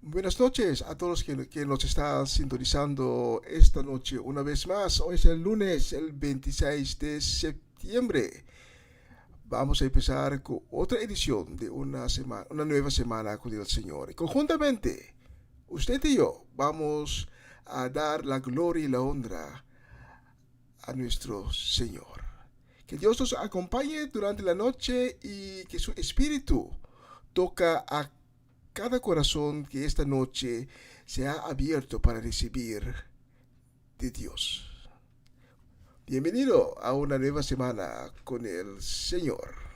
Buenas noches a todos que nos están sintonizando esta noche una vez más. Hoy es el lunes, el 26 de septiembre. Vamos a empezar con otra edición de una nueva semana con el Señor. Y conjuntamente, usted y yo vamos a dar la gloria y la honra a nuestro Señor. Que Dios nos acompañe durante la noche y que su Espíritu toca a cada corazón que esta noche se ha abierto para recibir de Dios. Bienvenido a una nueva semana con el Señor.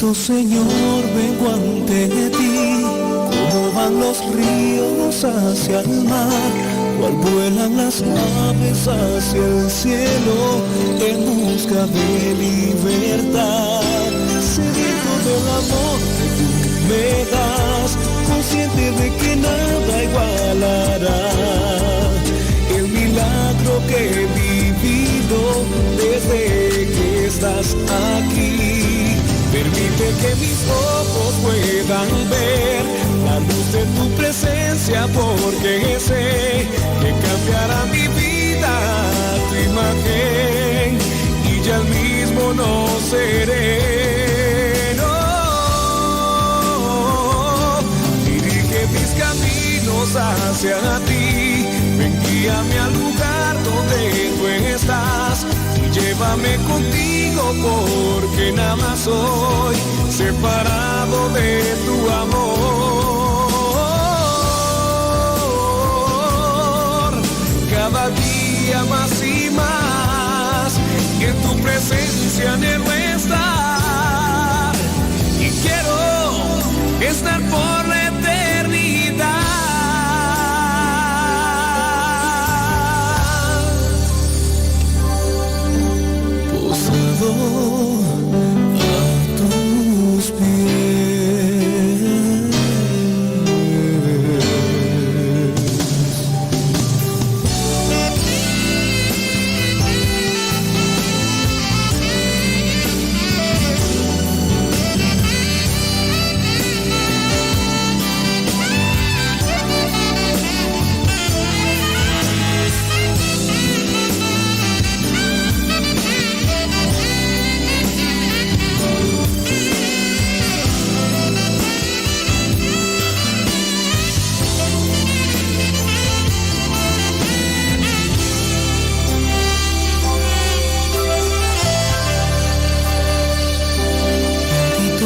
Bendito Señor, vengo ante ti, como van los ríos hacia el mar, cual vuelan las aves hacia el cielo, en busca de libertad. Sediento del amor que tú me das, consciente de que nada igualará el milagro que he vivido desde que estás aquí. Permite que mis ojos puedan ver la luz de tu presencia, porque sé que cambiará mi vida tu imagen y ya el mismo no seré. No, dirige mis caminos hacia ti, ven, guíame al lugar donde tú estás y llévame contigo, porque nada más soy separado de tu amor. Cada día más y más, y en tu presencia anhelo estar, y quiero estar por la eternidad. Postrado a tus pies.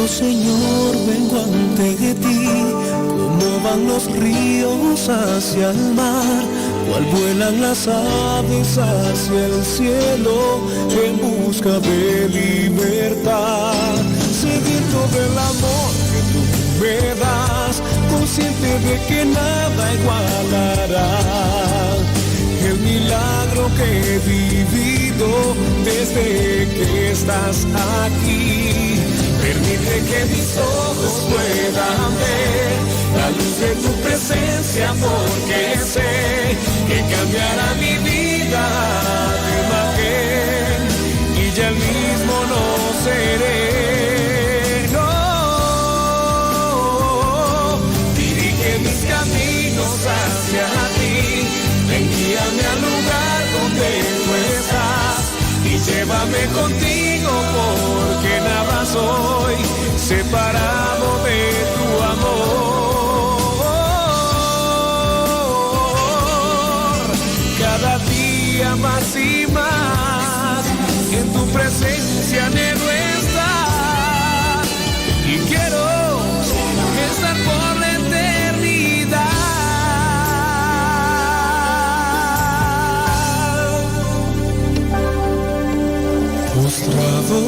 Señor, vengo ante ti, como van los ríos hacia el mar, cual vuelan las aves hacia el cielo, en busca de libertad. Sediento del amor que tú me das, consciente de que nada igualará el milagro que he vivido desde que estás aquí. Permite que mis ojos puedan ver la luz de tu presencia, porque sé que cambiará mi vida tu imagen y ya el mismo no seré. No, dirige mis caminos hacia ti, ven, guíame al lugar donde tú estás y llévame contigo, porque nada soy separado de tu amor. Cada día más y más, en tu presencia anhelo estar, y quiero estar por la eternidad. Postrado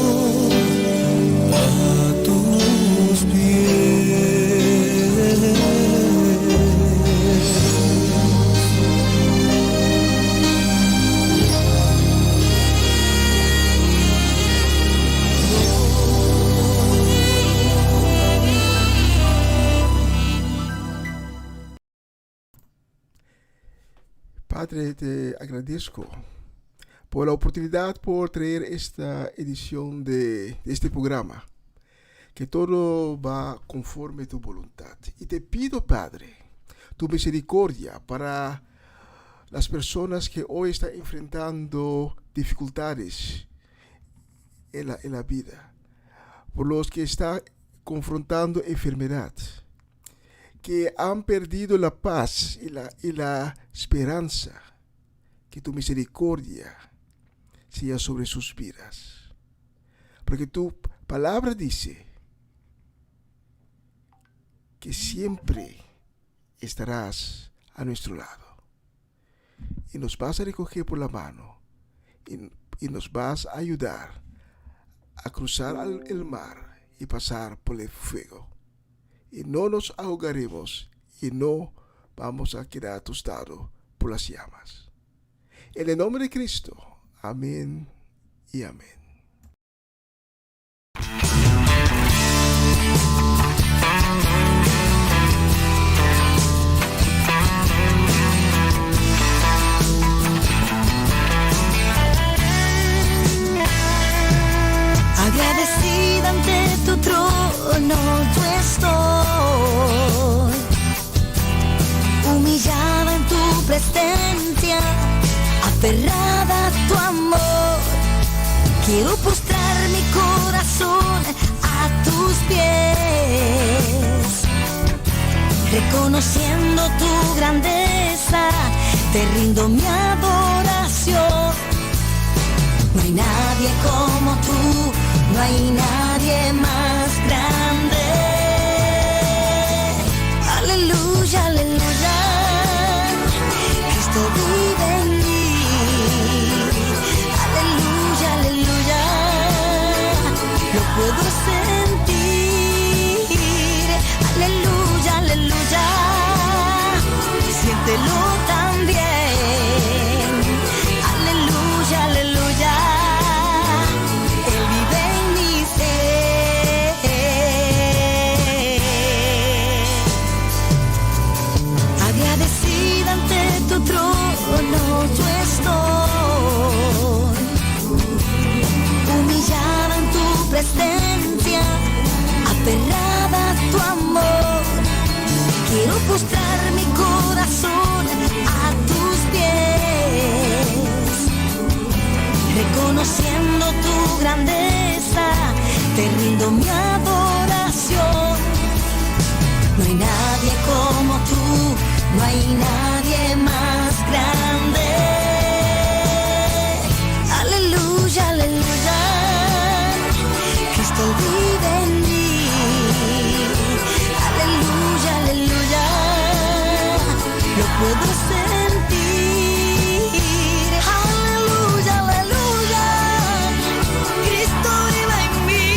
a tus pies. Padre, te agradezco por la oportunidad por traer esta edición de este programa, que todo va conforme a tu voluntad. Y te pido, Padre, tu misericordia para las personas que hoy están enfrentando dificultades en la vida, por los que están confrontando enfermedad, que han perdido la paz y la esperanza. Que tu misericordia sea sobre sus vidas, porque tu palabra dice que siempre estarás a nuestro lado y nos vas a recoger por la mano y nos vas a ayudar a cruzar el mar y pasar por el fuego. Y no nos ahogaremos y no vamos a quedar atostados por las llamas. En el nombre de Cristo. Amén y amén. Agradecida ante tu trono yo estoy, humillada en tu presencia, aferrada a tu amor. Quiero postrar mi corazón a tus pies, reconociendo tu grandeza, te rindo mi adoración. No hay nadie como tú, no hay nadie más grande. Aleluya, aleluya, Cristo vive en mí. Aleluya, aleluya, lo puedo sentir. Aleluya, aleluya, siéntelo también. Aleluya, aleluya, Él vive en mi ser. Agradecida ante tu trono yo estoy, humillada en tu presencia, aferrada a tu amor. Quiero postrar mi corazón a tus pies, reconociendo tu grandeza, te rindo mi adoración. No hay nadie como tú, no hay nadie más grande. Aleluya, aleluya, Cristo vive en mí. Aleluya, aleluya, lo puedo sentir. Aleluya, aleluya, Cristo vive en mí.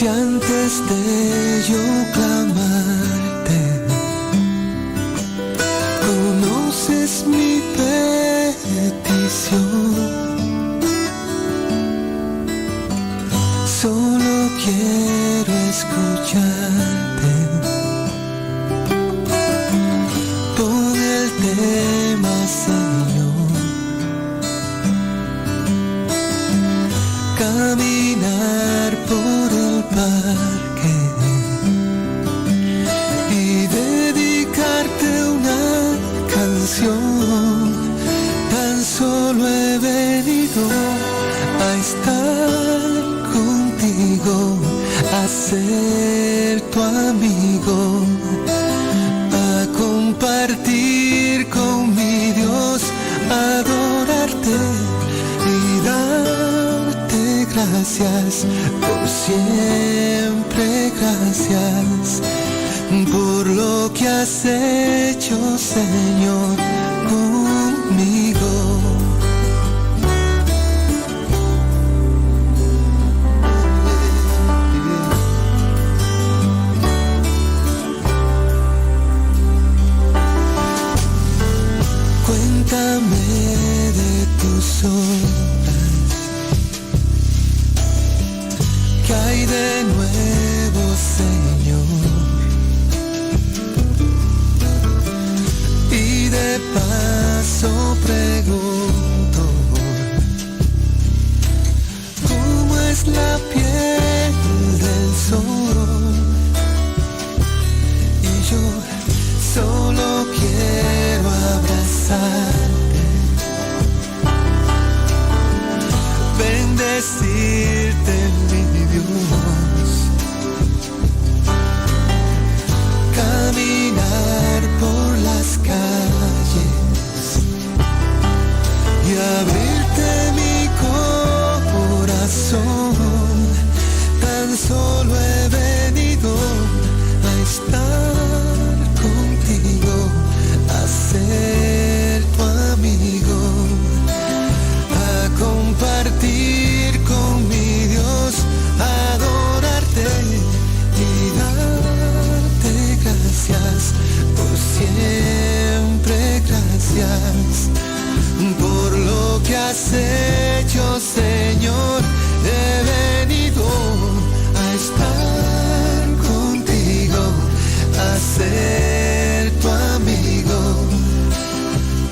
Si antes de yo clamarte, conoces mi petición, solo quiero escucharte. Pon el tema, Señor. Caminar por el parque y dedicarte una canción. Tan solo he venido a estar contigo, a ser tu amigo, a compartir con mi Dios, adorarte y darte gracias por siempre, gracias por lo que has hecho, Señor, conmigo. Cuéntame de tus obras, ¿qué hay de nuevo, Señor? Y de paso pregunto, ¿cómo es la piel del sol? Y yo solo quiero abrazarte, bendecirte, mi Dios, caminar por las calles y abrirte mi corazón. Tan solo he venido a estar contigo, a ser tu amigo, a compartir con mi Dios, adorarte y darte gracias por siempre, gracias por lo que has hecho, Señor. He venido a estar contigo, a ser tu amigo,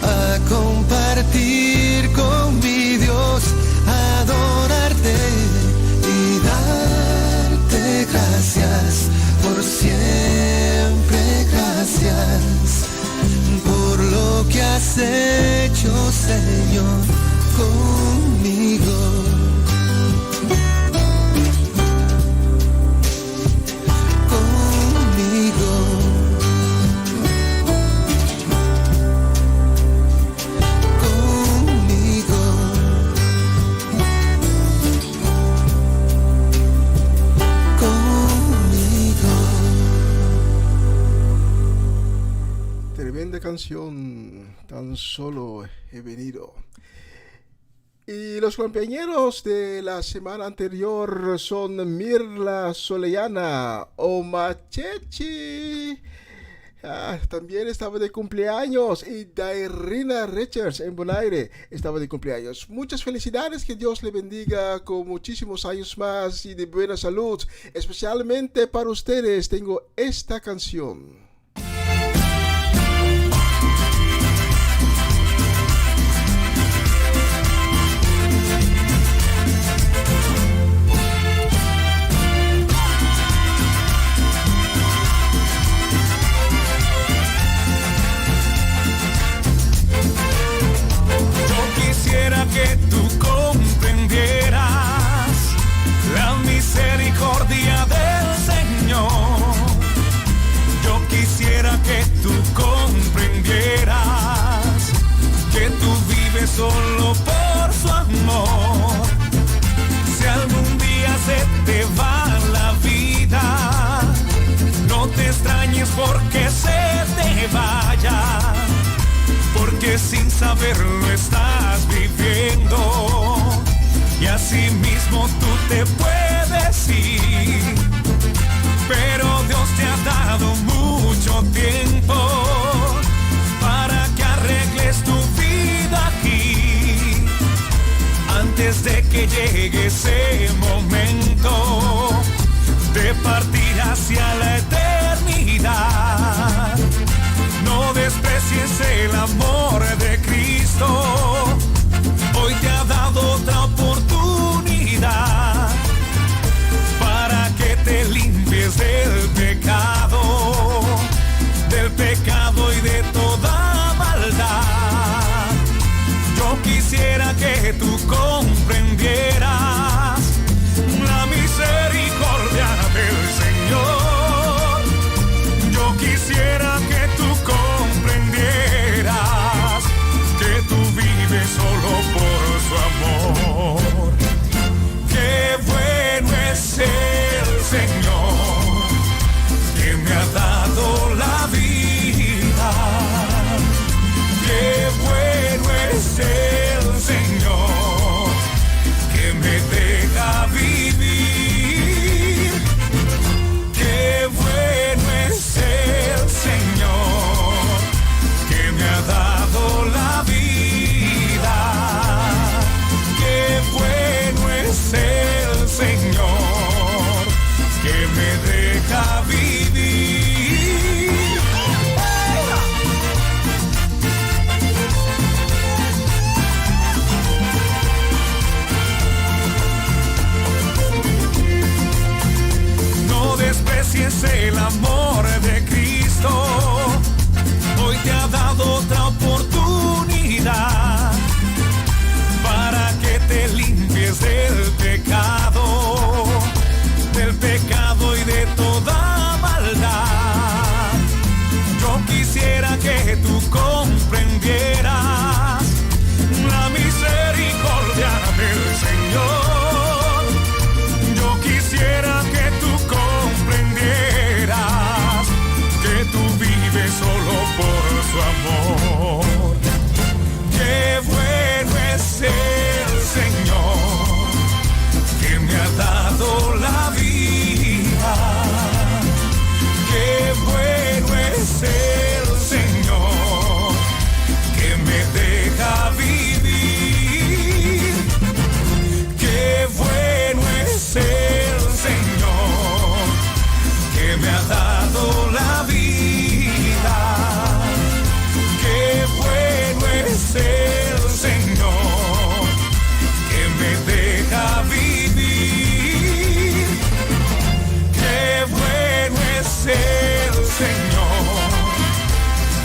a compartir con mi Dios, adorarte y darte gracias por siempre, gracias por lo que has hecho, Señor, conmigo. Canción, tan solo he venido. Y los compañeros de la semana anterior son Mirla Soleyana o Machechi. También estaba de cumpleaños, y Dairina Richards en Bonaire estaba de cumpleaños. Muchas felicidades, que Dios le bendiga con muchísimos años más y de buena salud. Especialmente para ustedes tengo esta canción. Que tú comprendieras la misericordia del Señor. Yo quisiera que tú comprendieras que tú vives solo por su amor. Si algún día se te va la vida, no te extrañes porque se te vaya, porque sin saberlo estás viviendo, y así mismo tú te puedes decir, pero Dios te ha dado mucho tiempo para que arregles tu vida aquí, antes de que llegue ese momento de partir hacia la eternidad. No desprecies el amor de Cristo, hoy te ha dado otra oportunidad para que te limpies del pecado y de toda maldad. Yo quisiera que tú comprendieras la misericordia del Señor. Yo quisiera que tú comprendieras que tú vives solo por su amor. Qué bueno es el Señor, que me ha dado la vida. Qué bueno es el Señor, que me deja vivir. Qué bueno es el Señor, que me ha dado la vida. Qué bueno es el Señor, que me deja vivir. No desprecies el amor de Cristo, hoy te ha dado otra oportunidad para que te limpies del pecado y de toda maldad. Yo quisiera que tú comprendieras la misericordia del Señor. Yo quisiera que tú comprendieras que tú vives solo por su amor. Qué bueno es el Señor, que me ha dado la vida. Qué bueno es el Señor, que me deja vivir. Qué bueno es el Señor, que me ha dado la vida. Qué bueno es el Señor, que me deja vivir. Qué bueno es el Señor,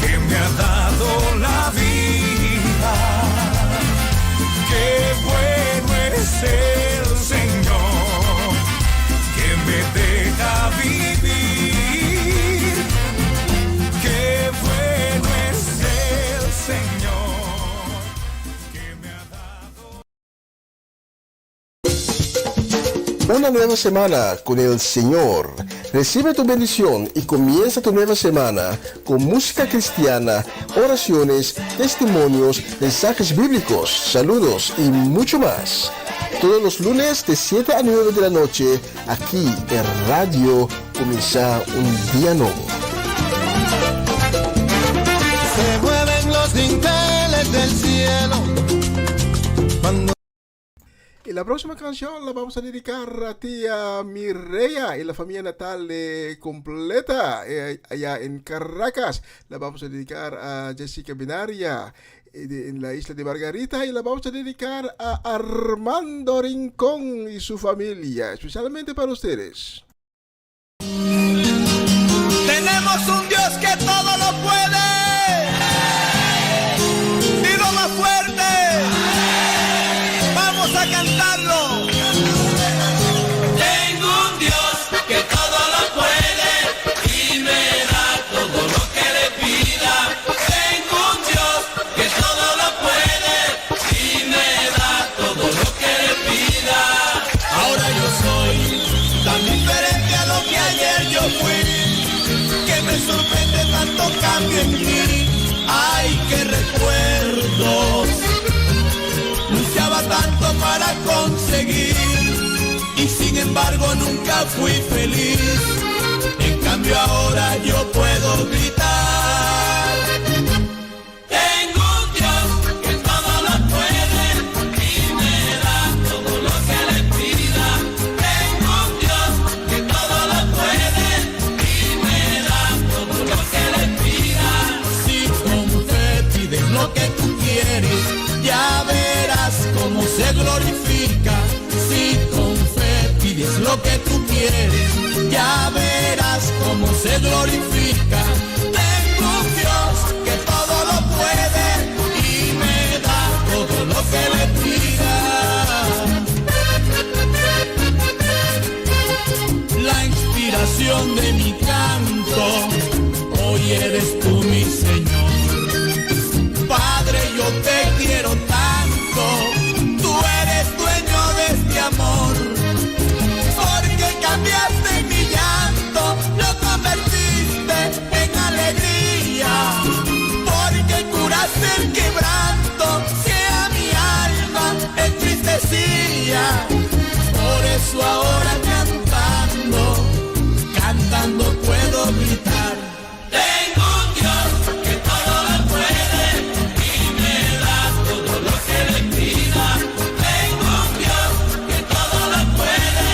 que me ha dado la vida. Qué bueno es el Señor, que me deja vivir. Qué bueno es el Señor, que me ha dado. Una nueva semana con el Señor. Recibe tu bendición y comienza tu nueva semana con música cristiana, oraciones, testimonios, mensajes bíblicos, saludos y mucho más. Todos los lunes de 7 a 9 de la noche, aquí en Radio Comienza un Día Nuevo. Se mueven los dinteles del cielo. Y la próxima canción la vamos a dedicar a tía Mireya y la familia natal de Completa, allá en Caracas. La vamos a dedicar a Jessica Benaria en la isla de Margarita, y la vamos a dedicar a Armando Rincón y su familia, especialmente para ustedes. Tenemos un Dios que todo lo puede. Dilo más fuerte. Vamos a cantarlo. Tengo un Dios que todo lo puede y me da todo lo que le pida. Tengo un Dios que todo lo puede y me da todo lo que le pida. Ahora yo soy tan diferente a lo que ayer yo fui, que me sorprende tanto cambio en mí. Ay, qué recuerdos. Luchaba tanto para conseguir y sin embargo embargo nunca fui feliz. En cambio ahora yo puedo gritar. Tengo un Dios que todo lo puede y me da todo lo que le pida. Tengo un Dios que todo lo puede y me da todo lo que le pida. Si con fe pides lo que tú quieres, ya verás cómo se glorifica. Si con fe pides lo que tú quieres, ya verás cómo se glorifica. Tengo un Dios que todo lo puede y me da todo lo que le pida. La inspiración de mi canto, hoy eres tú mi Señor. Padre, yo te quiero tanto, tú eres dueño de este amor, porque cambiaste mi llanto, lo convertiste en alegría, porque curaste el quebranto que a mi alma entristecía. Por eso ahora cantando puedo gritar. Tengo un Dios que todo lo puede y me da todo lo que le pida. Tengo un Dios que todo lo puede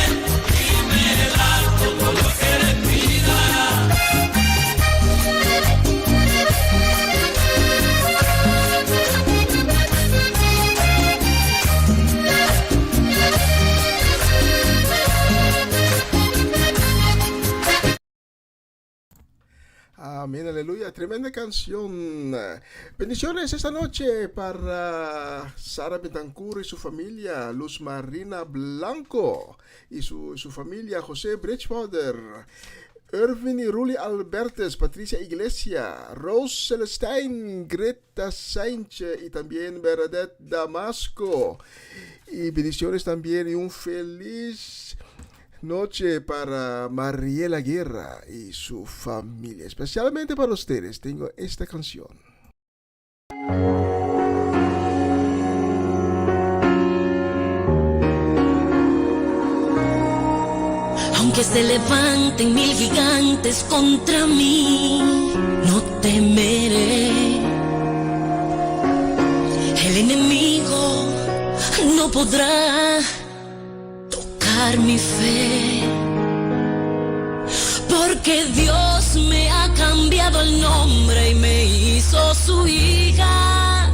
y me da todo lo que le pida. Amén, aleluya, tremenda canción. Bendiciones esta noche para Sara Betancourt y su familia, Luz Marina Blanco y su familia, José Bridgewater, Irvin y Ruli Albertes, Patricia Iglesia, Rose Celestine, Greta Sánchez y también Bernadette Damasco. Y bendiciones también y un feliz noche para Mariela Guerra y su familia. Especialmente para ustedes tengo esta canción. Aunque se levanten 1000 gigantes contra mí, no temeré. El enemigo no podrá tocar mi fe, porque Dios me ha cambiado el nombre y me hizo su hija.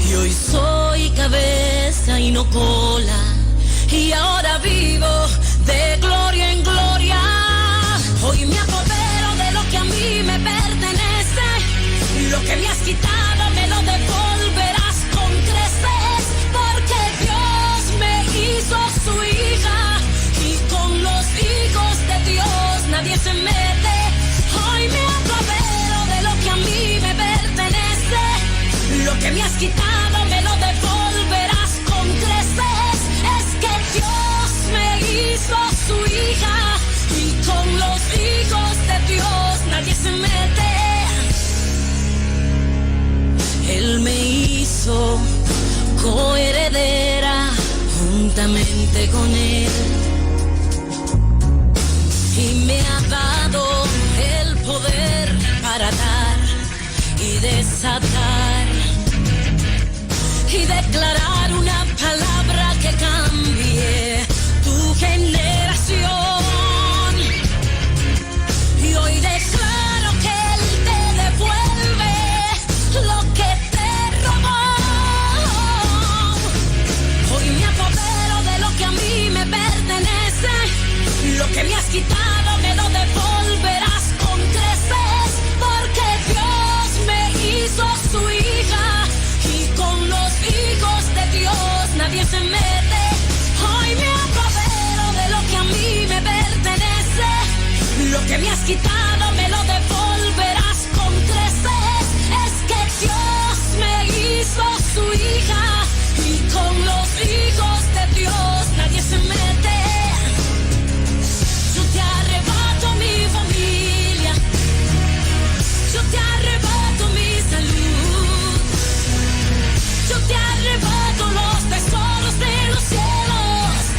Y hoy soy cabeza y no cola, y ahora vivo de gloria en gloria. Hoy me apodero de lo que a mí me pertenece, lo que me has quitado me lo devolverás con creces, porque Dios me hizo su hija y con los hijos de Dios nadie se mete. Hoy me apodero de lo que a mí me pertenece, lo que me has quitado me lo devolverás con creces. Es que Dios me hizo su hija y con los hijos de Dios nadie se mete. Él me hizo coheredera juntamente con él y me ha dado el poder para dar y desatar y declarar una palabra que cambie tu generación. Y hoy declaro que Él te devuelve lo que te robó. Hoy me apodero de lo que a mí me pertenece, lo que me has quitado me lo devolverás con creces, porque Dios me hizo su hija y con los hijos de Dios nadie se mete. Hoy me apodero de lo que a mí me pertenece, lo que me has quitado me lo devolverás con creces. Es que Dios me hizo su hija y con los hijos de Dios nadie se mete. Yo te arrebato mi familia, yo te arrebato mi salud, yo te arrebato los tesoros de los cielos.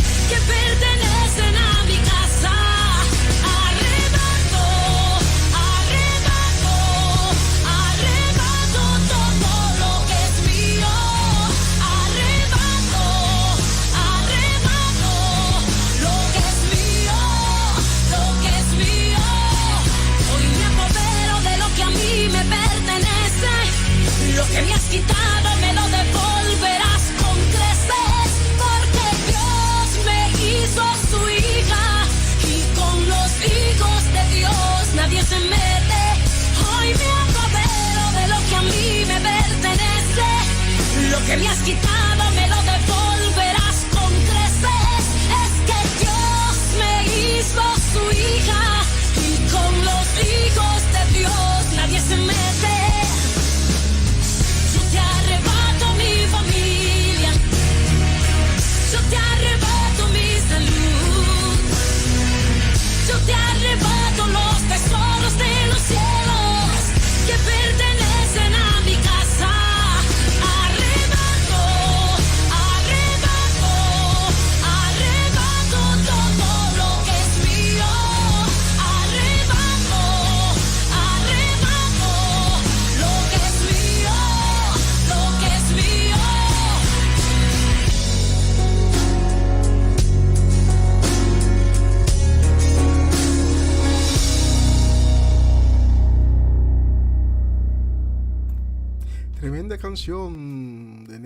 canción de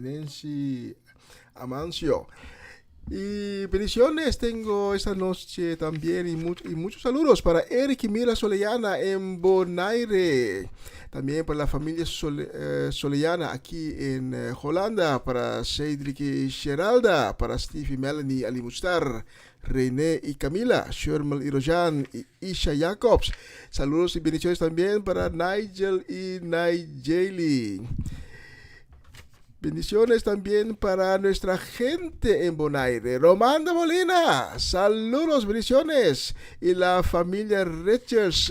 Nancy Amancio. Y bendiciones tengo esta noche también y muchos saludos para Eric y Mira Solellana en Bonaire. También para la familia Solellana aquí en Holanda, para Cedric y Geralda, para Steve y Melanie, Ali Mustar, René y Camila, Shermal y Rojan y Isha Jacobs. Saludos y bendiciones también para Nigel y Nigeli. Bendiciones también para nuestra gente en Bonaire. Romanda Molina, saludos, bendiciones. Y la familia Richards,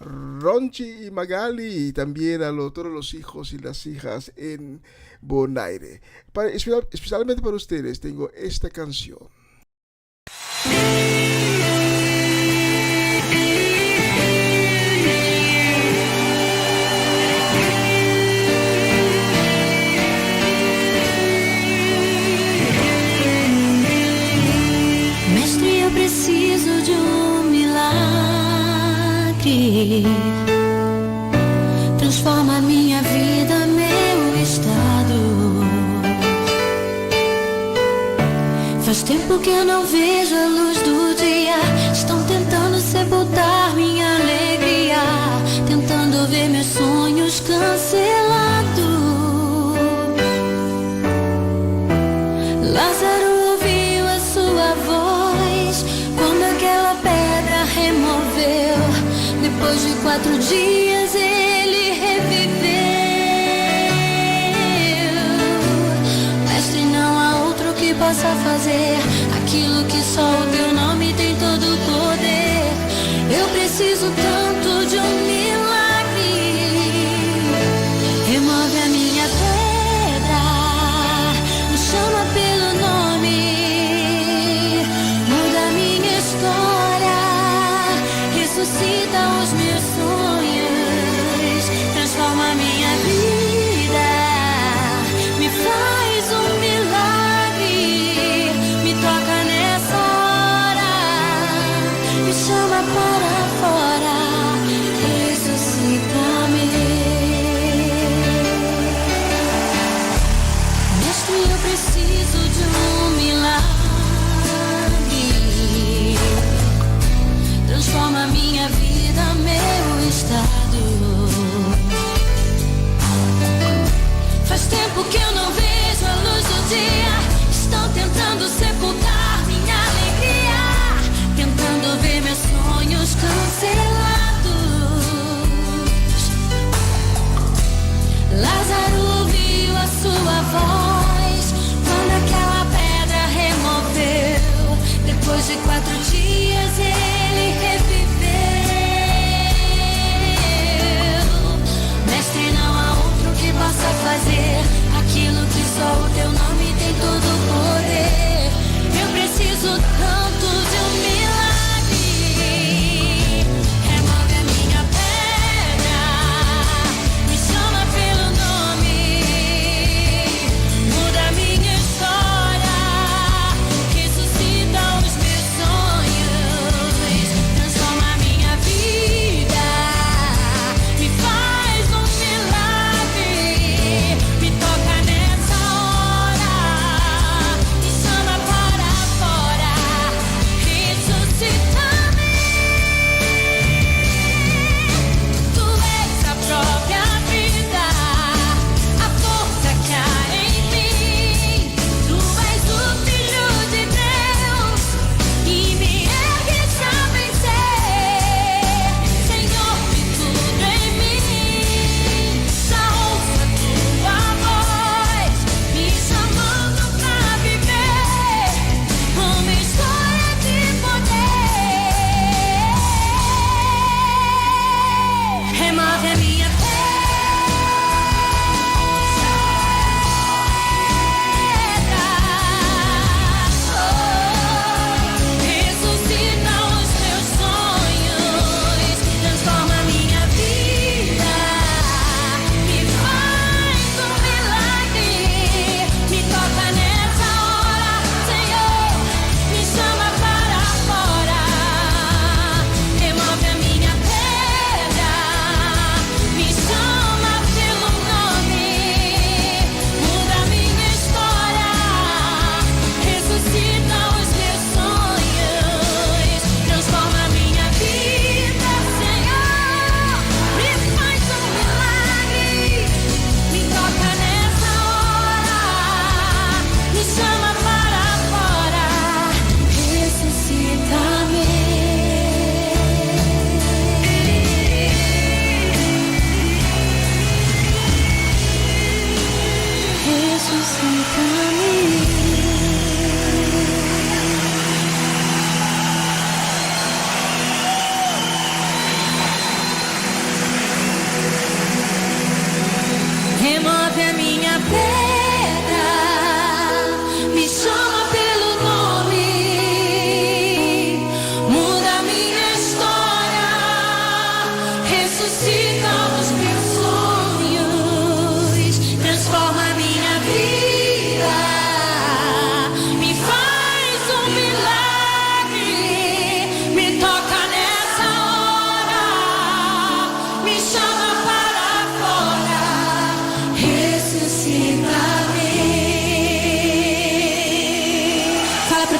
Ronchi y Magali. Y también a todos los hijos y las hijas en Bonaire. Especialmente para ustedes tengo esta canción. Preciso de milagre. Transforma minha vida, meu estado. Faz tempo que eu não vejo a luz do dia. Estão tentando sepultar minha alegria, tentando ver meus sonhos cancelados. Lázaro ouviu a sua voz quando aquela pedra removeu. Depois de 4 dias ele reviveu. Mestre, não há outro que possa fazer aquilo que só o teu nome tem todo o poder. Eu preciso tanto de um milagre. Remove a minha pedra, me chama pelo nome, muda a minha história, ressuscita os meus sonhos, transforma a minha vida, me faz um milagre, me toca nessa hora, me chama para fora, ressuscita-me. Mestre, eu preciso de um milagre. Transforma minha vida, meu estado. Faz tempo que eu não vejo a luz do dia. Estão tentando sepultar minha alegria, tentando ver meus sonhos cancelados. Lázaro ouviu a sua voz quando aquela pedra removeu. Depois de 4 dias ele reviveu. Mestre, não há outro que possa fazer aquilo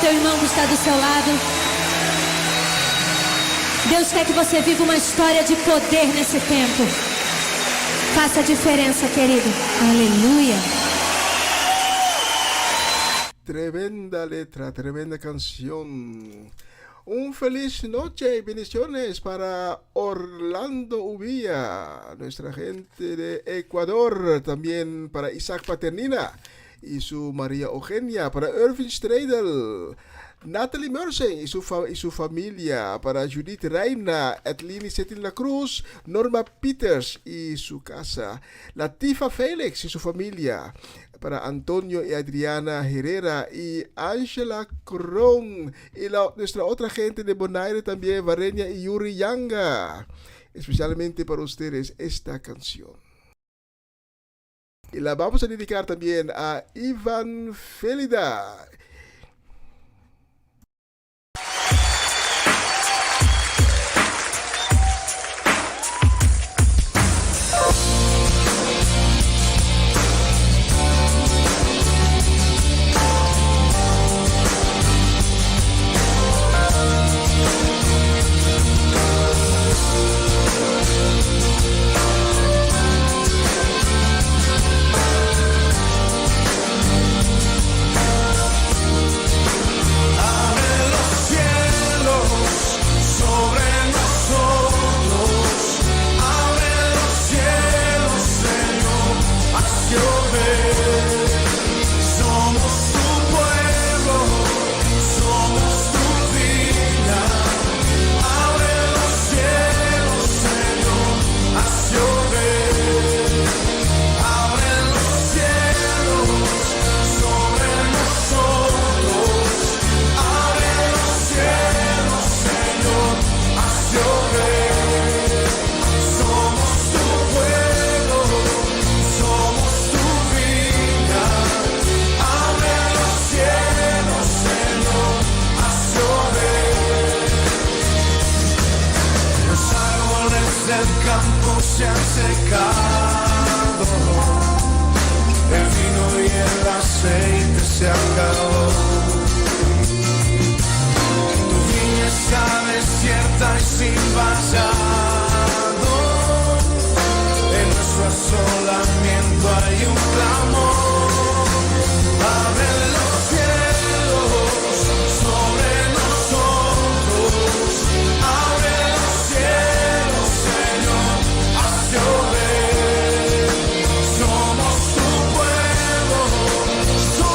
teu irmão que está do seu lado. Deus quer que você viva uma história de poder nesse tempo. Faça a diferença, querido. Aleluia. Tremenda letra, tremenda canción. Un feliz noche y bendiciones para Orlando Ubía, nuestra gente de Ecuador, también para Isaac Paternina y su María Eugenia, para Irving Stradel, Natalie Mersey y su familia, para Judith Reina, Edlini Setin La Cruz, Norma Peters y su casa, Latifa Félix y su familia, para Antonio y Adriana Herrera y Angela Corón y nuestra otra gente de Bonaire también, Varenia y Yuri Yanga. Especialmente para ustedes esta canción. Y la vamos a dedicar también a Ivan Felida. Se han secado, el vino y el aceite se acabó. Tu viña está desierta y sin vallado, en nuestro asolamiento hay un clamor. Abre los cielos sobre nosotros, abre los cielos, Señor. Somos tu pueblo, somos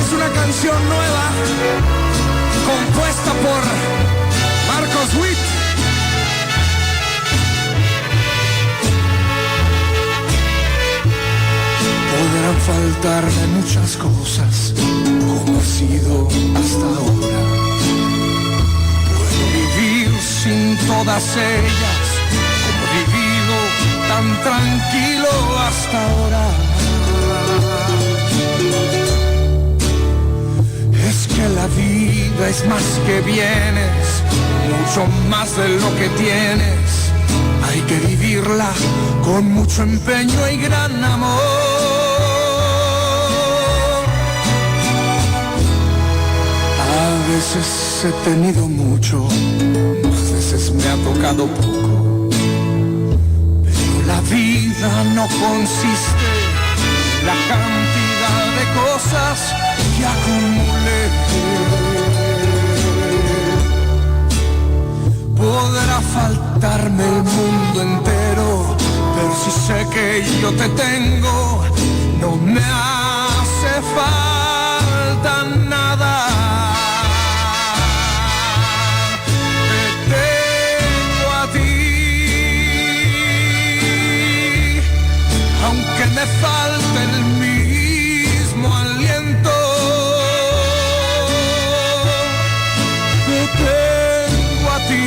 es una canción nueva compuesta por Marcos Witt. Podrán faltarme muchas cosas, como ha sido hasta ahora. Puedo vivir sin todas ellas, como he vivido tan tranquilo hasta ahora. Es que la vida es más que bienes, mucho más de lo que tienes. Hay que vivirla con mucho empeño y gran amor. A veces he tenido mucho, más veces me ha tocado poco. Pero la vida no consiste en la cantidad de cosas que acumulé. Podrá faltarme el mundo entero, pero si sé que yo te tengo, no me hace falta nada. Te tengo a ti, aunque me falte el mismo aliento. Te tengo a ti.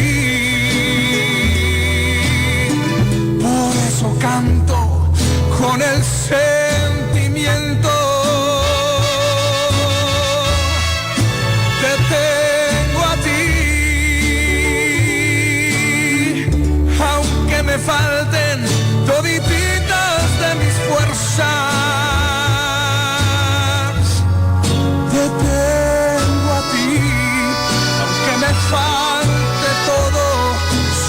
Canto con el sentimiento. Te tengo a ti, aunque me falten todititas de mis fuerzas. Te tengo a ti, aunque me falte todo,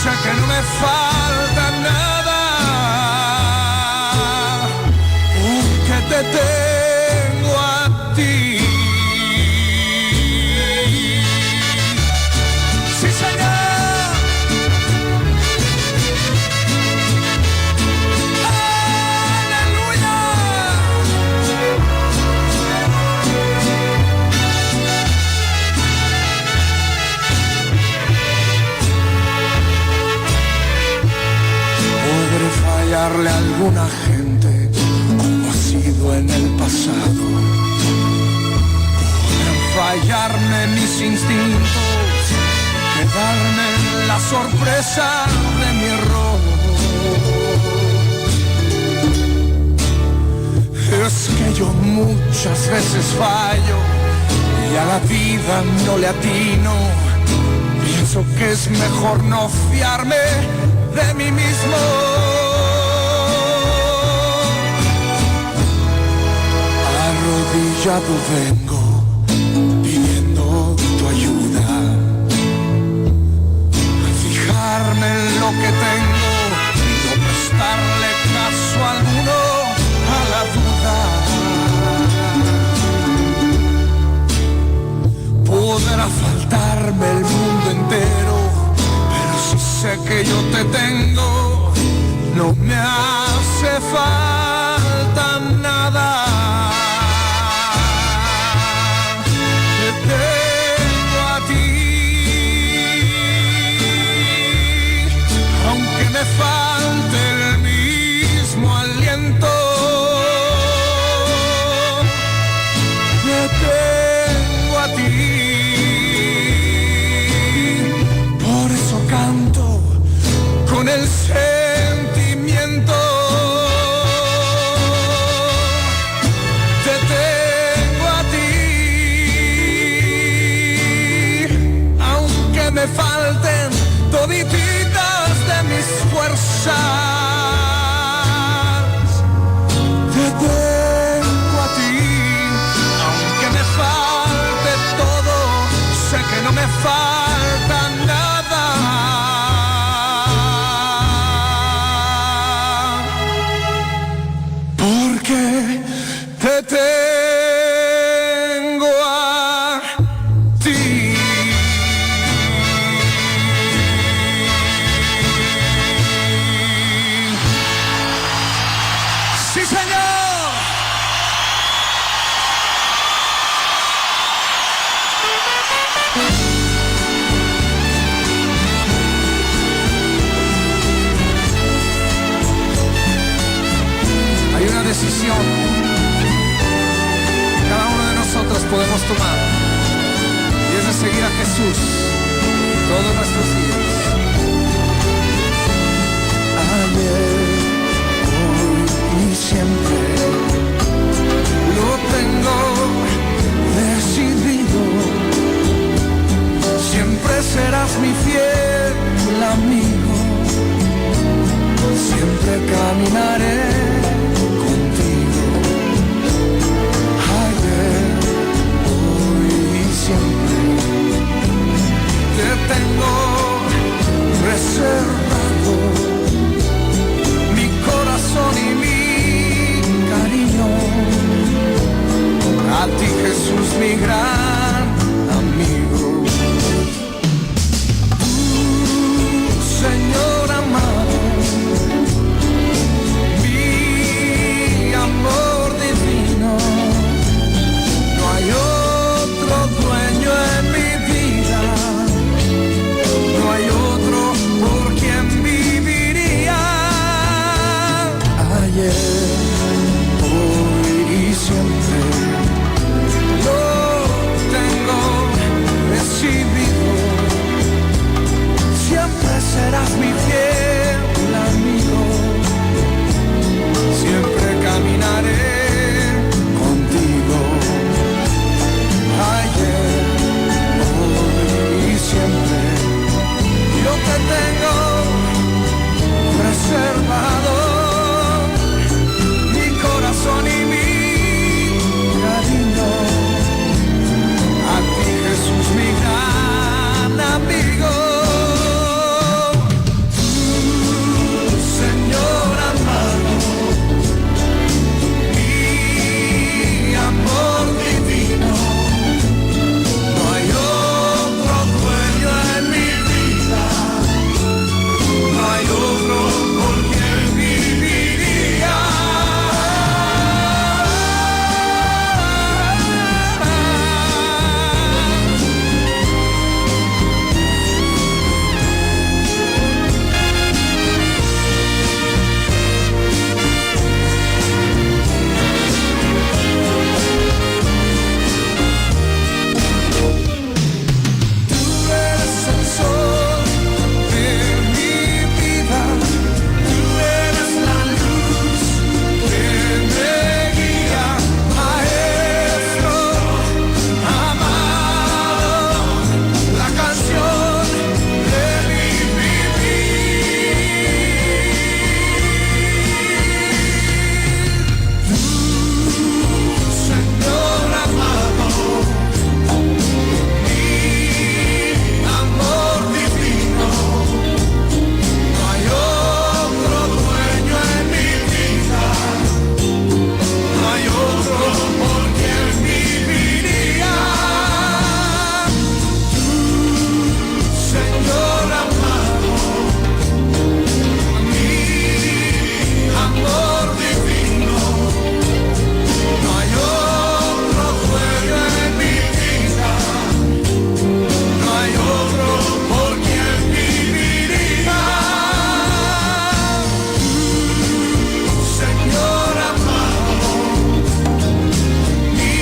sé que no me falta nada. Te tengo a ti. Sí, señor. Aleluya. Podré fallarle a alguna gente en el pasado. Podrán fallarme mis instintos, quedarme en la sorpresa de mi error. Es que yo muchas veces fallo y a la vida no le atino. Pienso que es mejor no fiarme de mí mismo. Arrodillado vengo pidiendo tu ayuda, a fijarme en lo que tengo y no prestarle caso alguno a la duda. Podrá faltarme el mundo entero, pero si sé que yo te tengo, no me hace falta nada. Tengo a ti, aunque me falte el mismo aliento. Te tengo a ti, por eso canto con el sentimiento. Te tengo a ti, me falten todititas de mis fuerzas. Te tengo a ti, aunque me falte todo, sé que no me falta nada. Porque te tengo a ti. decisión cada uno de nosotros podemos tomar, y es de seguir a Jesús todos nuestros días. Ayer, hoy y siempre lo tengo decidido. Siempre serás mi fiel amigo. Siempre caminaré contigo. Ayer, hoy y siempre te tengo reservado mi corazón y mi cariño. A ti, Jesús, mi gran amigo. Señor amado, mi amor divino, no hay otro dueño en mi vida, no hay otro por quien viviría. Ayer, hoy y siempre lo tengo decidido. Siempre serás mi fiel amigo. Siempre caminaré contigo. Ayer, hoy y siempre yo te tengo reservado mi corazón y mi cariño. A ti, Jesús, mi gran amigo. Señor amado, mi amor divino, no hay otro dueño en mi vida, no hay otro por quien viviría. Tú eres el sol de mi vida, tú eres la luz que me guía, maestro amado, la canción de mi vivir. Señor amado, amor divino, no hay otro dueño en mi vida, no hay otro por quien viviría. Señor amado, mi amor divino, no hay otro dueño en mi vida, no hay otro por quien viviría. Señor amado, mi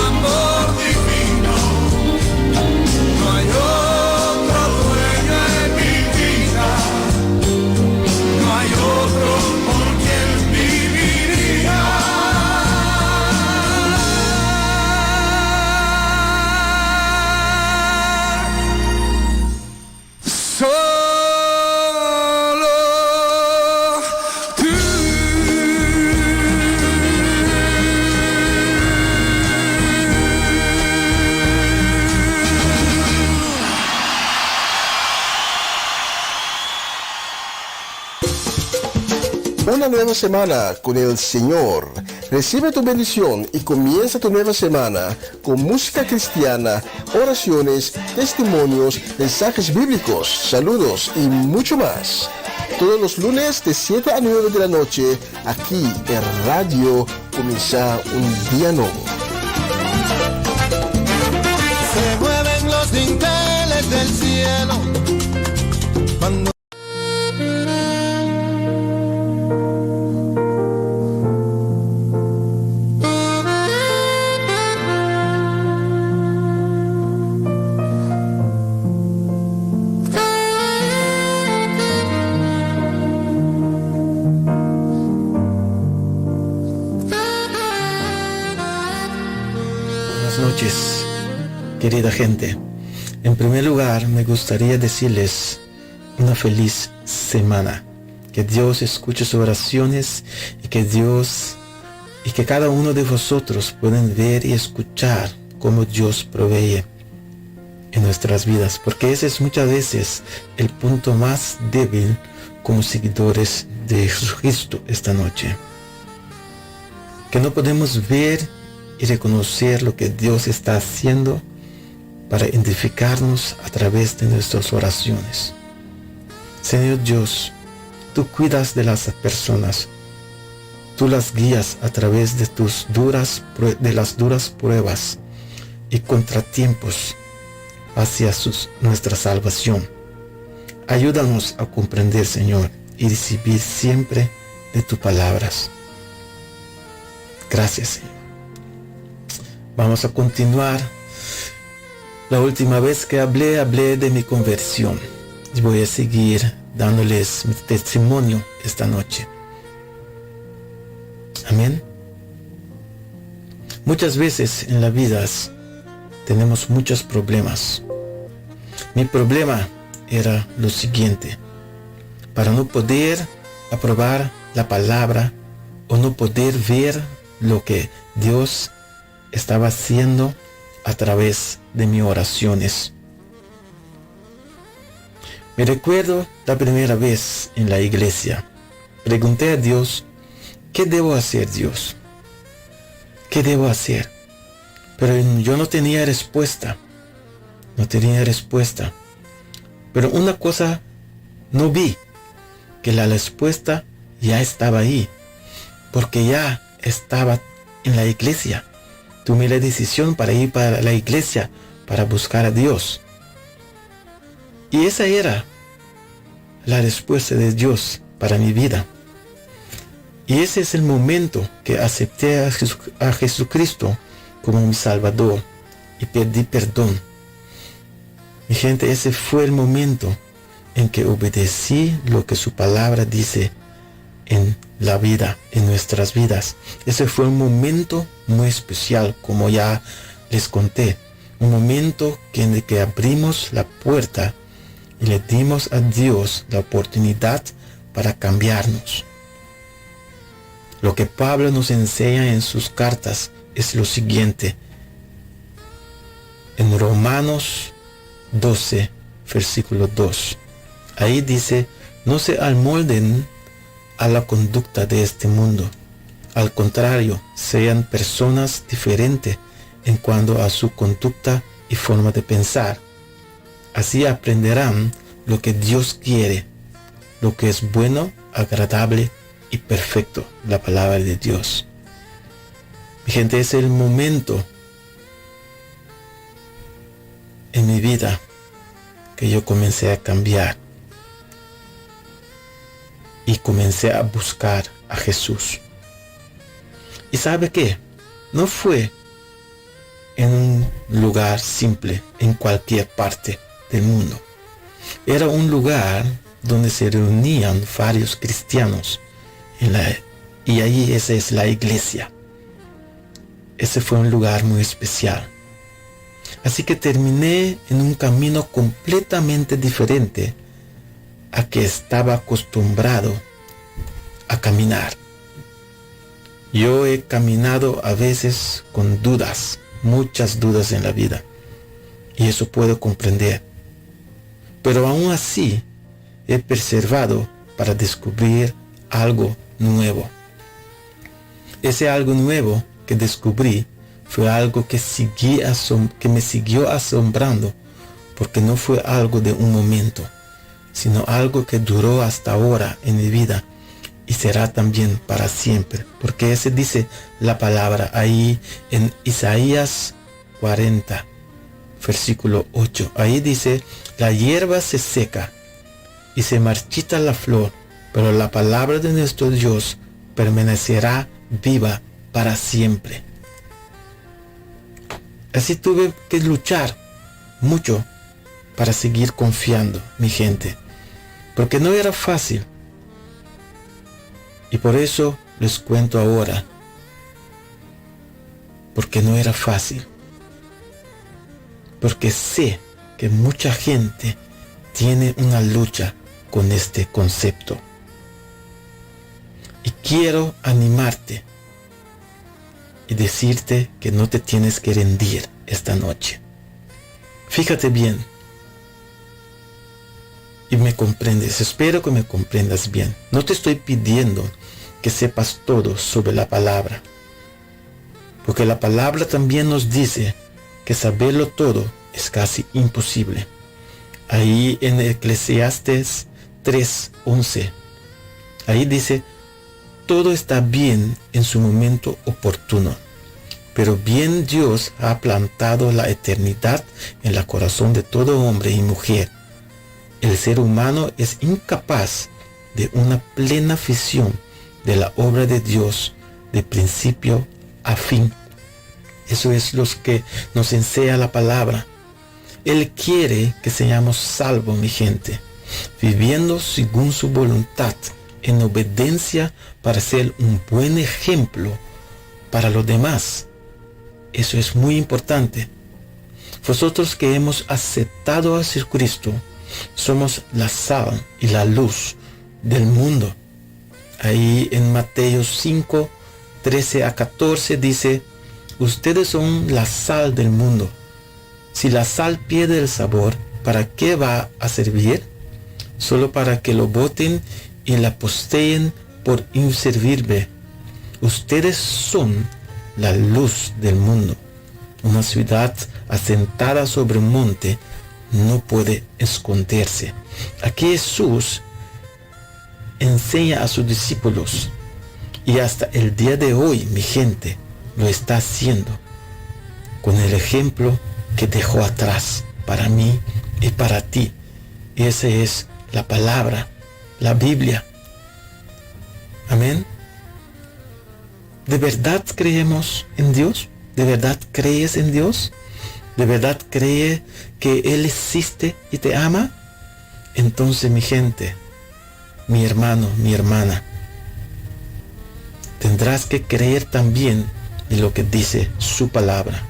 amor divino, no hay otro dueño en mi vida, no hay otro por quien viviría. Solo tú. Una nueva semana con el Señor. Recibe tu bendición y comienza tu nueva semana con música cristiana, oraciones, testimonios, mensajes bíblicos, saludos y mucho más. Todos los lunes de 7 a 9 de la noche, aquí en Radio Comienza un Día Nuevo. Se mueven los dinteles del cielo cuando querida gente. En primer lugar, me gustaría decirles una feliz semana. Que Dios escuche sus oraciones y que cada uno de vosotros puedan ver y escuchar cómo Dios provee en nuestras vidas, porque ese es muchas veces el punto más débil como seguidores de Jesucristo esta noche. Que no podemos ver y reconocer lo que Dios está haciendo para identificarnos a través de nuestras oraciones. Señor Dios, tú cuidas de las personas, tú las guías a través de las duras pruebas y contratiempos hacia nuestra salvación. Ayúdanos a comprender, Señor, y recibir siempre de tus palabras. Gracias, Señor. Vamos a continuar. La última vez que hablé de mi conversión. Y voy a seguir dándoles mi testimonio esta noche. Amén. Muchas veces en la vida tenemos muchos problemas. Mi problema era lo siguiente: para no poder aprobar la palabra o no poder ver lo que Dios estaba haciendo a través de mis oraciones. Me recuerdo la primera vez en la iglesia. Pregunté a Dios, ¿qué debo hacer, Dios? ¿Qué debo hacer? Pero yo no tenía respuesta. Pero una cosa no vi, que la respuesta ya estaba ahí, porque ya estaba en la iglesia. Tomé la decisión para ir para la iglesia, para buscar a Dios. Y esa era la respuesta de Dios para mi vida. Y ese es el momento que acepté a Jesucristo como mi Salvador y pedí perdón. Mi gente, ese fue el momento en que obedecí lo que su palabra dice en la vida, en nuestras vidas. Ese fue un momento muy especial, como ya les conté. Un momento en el que abrimos la puerta y le dimos a Dios la oportunidad para cambiarnos. Lo que Pablo nos enseña en sus cartas es lo siguiente. En Romanos 12, versículo 2. Ahí dice, no se amolden a la conducta de este mundo. Al contrario, sean personas diferentes en cuanto a su conducta y forma de pensar. Así aprenderán lo que Dios quiere, lo que es bueno, agradable y perfecto, la palabra de Dios. Mi gente, es el momento en mi vida que yo comencé a cambiar y comencé a buscar a Jesús. ¿Y sabe qué? No fue en un lugar simple, en cualquier parte del mundo. Era un lugar donde se reunían varios cristianos y ahí esa es la iglesia. Ese fue un lugar muy especial. Así que terminé en un camino completamente diferente a que estaba acostumbrado a caminar. Yo he caminado a veces con dudas, muchas dudas en la vida, y eso puedo comprender. Pero aún así he perseverado para descubrir algo nuevo. Ese algo nuevo que descubrí fue algo que me siguió asombrando, porque no fue algo de un momento, sino algo que duró hasta ahora en mi vida y será también para siempre, porque ese dice la palabra ahí en Isaías 40, versículo 8. Ahí dice, la hierba se seca y se marchita la flor, pero la palabra de nuestro Dios permanecerá viva para siempre. Así tuve que luchar mucho para seguir confiando, mi gente, porque no era fácil. Y por eso les cuento ahora, porque no era fácil. porque sé que mucha gente tiene una lucha con este concepto. Y quiero animarte y decirte que no te tienes que rendir esta noche. Fíjate bien y me comprendes. Espero que me comprendas bien. No te estoy pidiendo que sepas todo sobre la palabra, porque la palabra también nos dice que saberlo todo es casi imposible. Ahí en Eclesiastes 3:11, ahí dice: todo está bien en su momento oportuno, pero bien Dios ha plantado la eternidad en el corazón de todo hombre y mujer. El ser humano es incapaz de una plena visión de la obra de Dios de principio a fin. Eso es lo que nos enseña la palabra. Él quiere que seamos salvos, mi gente, viviendo según su voluntad, en obediencia para ser un buen ejemplo para los demás. Eso es muy importante. Nosotros que hemos aceptado a Jesucristo, somos la sal y la luz del mundo. Ahí en Mateo 5:13-14 dice: ustedes son la sal del mundo. Si la sal pierde el sabor, ¿para qué va a servir? Solo para que lo boten y la posteen por inservible. Ustedes son la luz del mundo. Una ciudad asentada sobre un monte no puede esconderse. Aquí Jesús enseña a sus discípulos, y hasta el día de hoy, mi gente, lo está haciendo con el ejemplo que dejó atrás para mí y para ti. Y esa es la palabra, la Biblia. Amén. ¿De verdad creemos en Dios? ¿De verdad crees en Dios? ¿De verdad crees que Él existe y te ama? Entonces, mi gente, mi hermano, mi hermana, tendrás que creer también en lo que dice su palabra.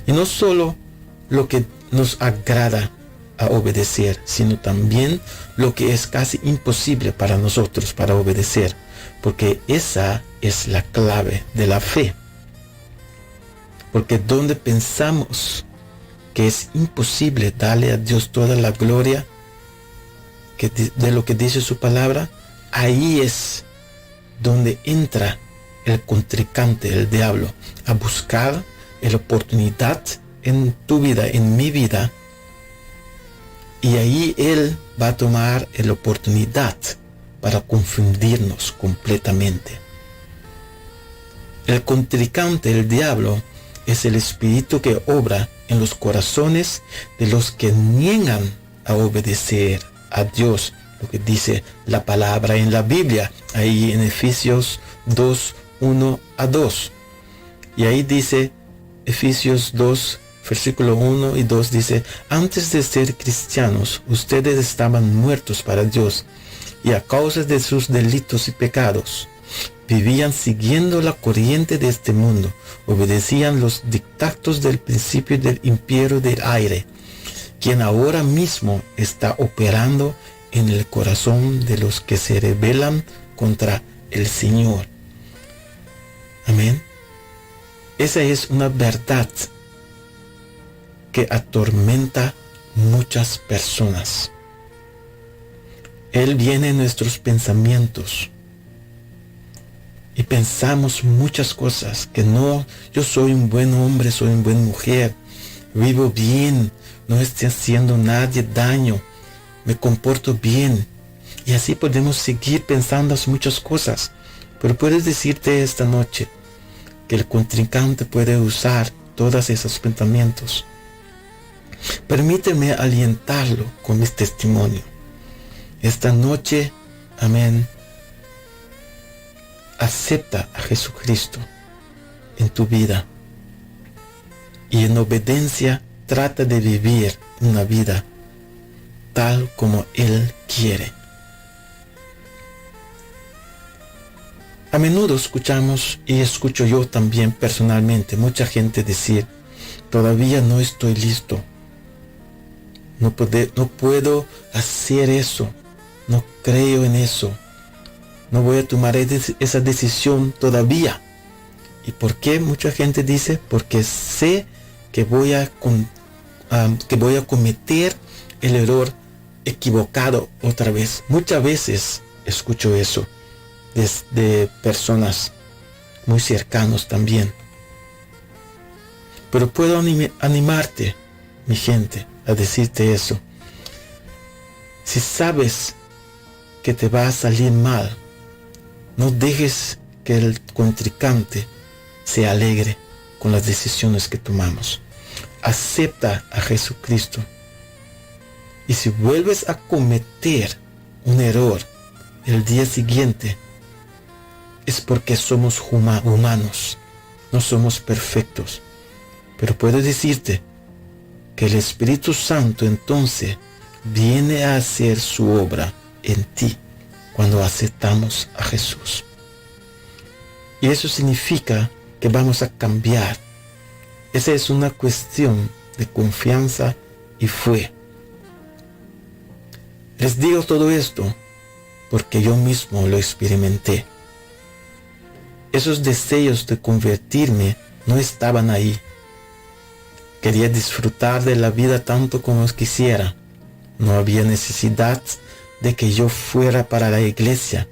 Y no solo lo que nos agrada a obedecer, sino también lo que es casi imposible para nosotros para obedecer, porque esa es la clave de la fe. Porque donde pensamos que es imposible darle a Dios toda la gloria de lo que dice su palabra, ahí es donde entra el contrincante, el diablo, a buscar la oportunidad en tu vida, en mi vida, y ahí él va a tomar la oportunidad para confundirnos completamente. El contrincante, el diablo, es el espíritu que obra en los corazones de los que niegan a obedecer a Dios, lo que dice la palabra en la Biblia, ahí en Efesios 2:1-2. Y ahí dice, Efesios 2, versículo 1 y 2 dice: antes de ser cristianos, ustedes estaban muertos para Dios, y a causa de sus delitos y pecados, vivían siguiendo la corriente de este mundo, obedecían los dictados del principio del imperio del aire, quien ahora mismo está operando en el corazón de los que se rebelan contra el Señor. Amén. Esa es una verdad que atormenta muchas personas. Él viene en nuestros pensamientos y pensamos muchas cosas, que no, yo soy un buen hombre, soy una buena mujer, vivo bien, no estoy haciendo a nadie daño, me comporto bien. Y así podemos seguir pensando muchas cosas. Pero puedes decirte esta noche que el contrincante puede usar todos esos pensamientos. Permíteme alientarlo con mi testimonio. Esta noche, amén, acepta a Jesucristo en tu vida y en obediencia trata de vivir una vida tal como Él quiere. A menudo escuchamos, y escucho yo también personalmente, mucha gente decir: todavía no estoy listo. No puedo hacer eso. No creo en eso. No voy a tomar esa decisión todavía. ¿Y por qué mucha gente dice? Porque sé que voy a cometer el error equivocado otra vez. Muchas veces escucho eso de personas muy cercanos también. Pero puedo animarte, mi gente, a decirte eso. Si sabes que te va a salir mal, no dejes que el contrincante se alegre con las decisiones que tomamos. Acepta a Jesucristo. Y si vuelves a cometer un error el día siguiente, es porque somos humanos, no somos perfectos. Pero puedo decirte que el Espíritu Santo entonces viene a hacer su obra en ti cuando aceptamos a Jesús. Y eso significa que vamos a cambiar. Esa es una cuestión de confianza y fe. Les digo todo esto porque yo mismo lo experimenté. Esos deseos de convertirme no estaban ahí. Quería disfrutar de la vida tanto como quisiera. No había necesidad de que yo fuera para la iglesia.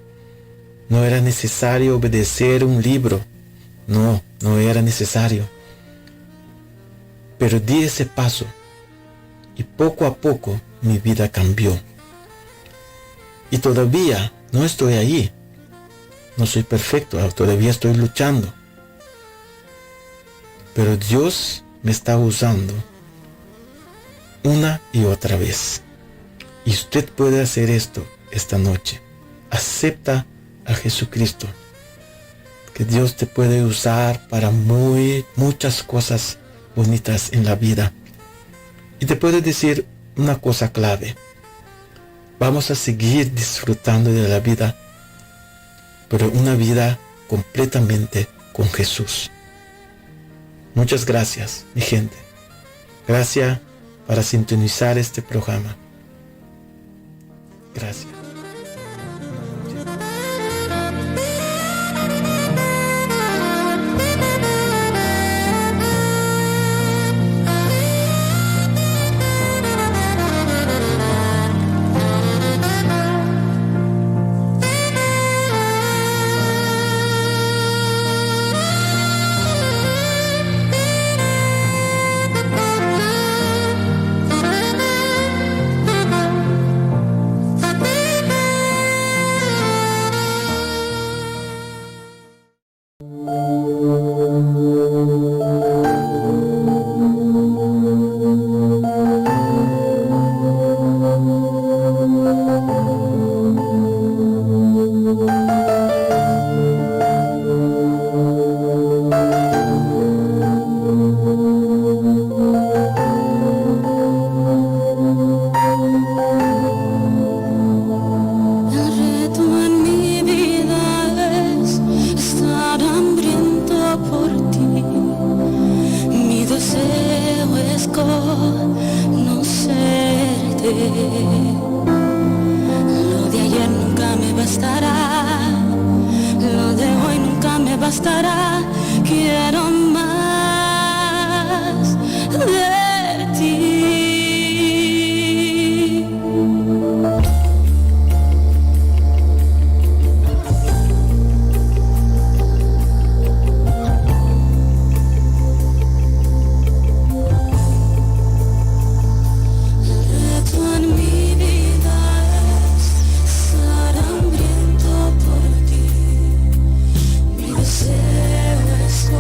No era necesario obedecer un libro. No era necesario. Pero di ese paso y poco a poco mi vida cambió. Y todavía no estoy allí. No soy perfecto, todavía estoy luchando. Pero Dios me está usando una y otra vez. Y usted puede hacer esto esta noche. Acepta a Jesucristo. Que Dios te puede usar para muchas cosas bonitas en la vida. Y te puedo decir una cosa clave. Vamos a seguir disfrutando de la vida, pero una vida completamente con Jesús. Muchas gracias, mi gente. Gracias para sintonizar este programa. Gracias. Lo de ayer nunca me bastará, lo de hoy nunca me bastará. Quiero más de ti. Deseo es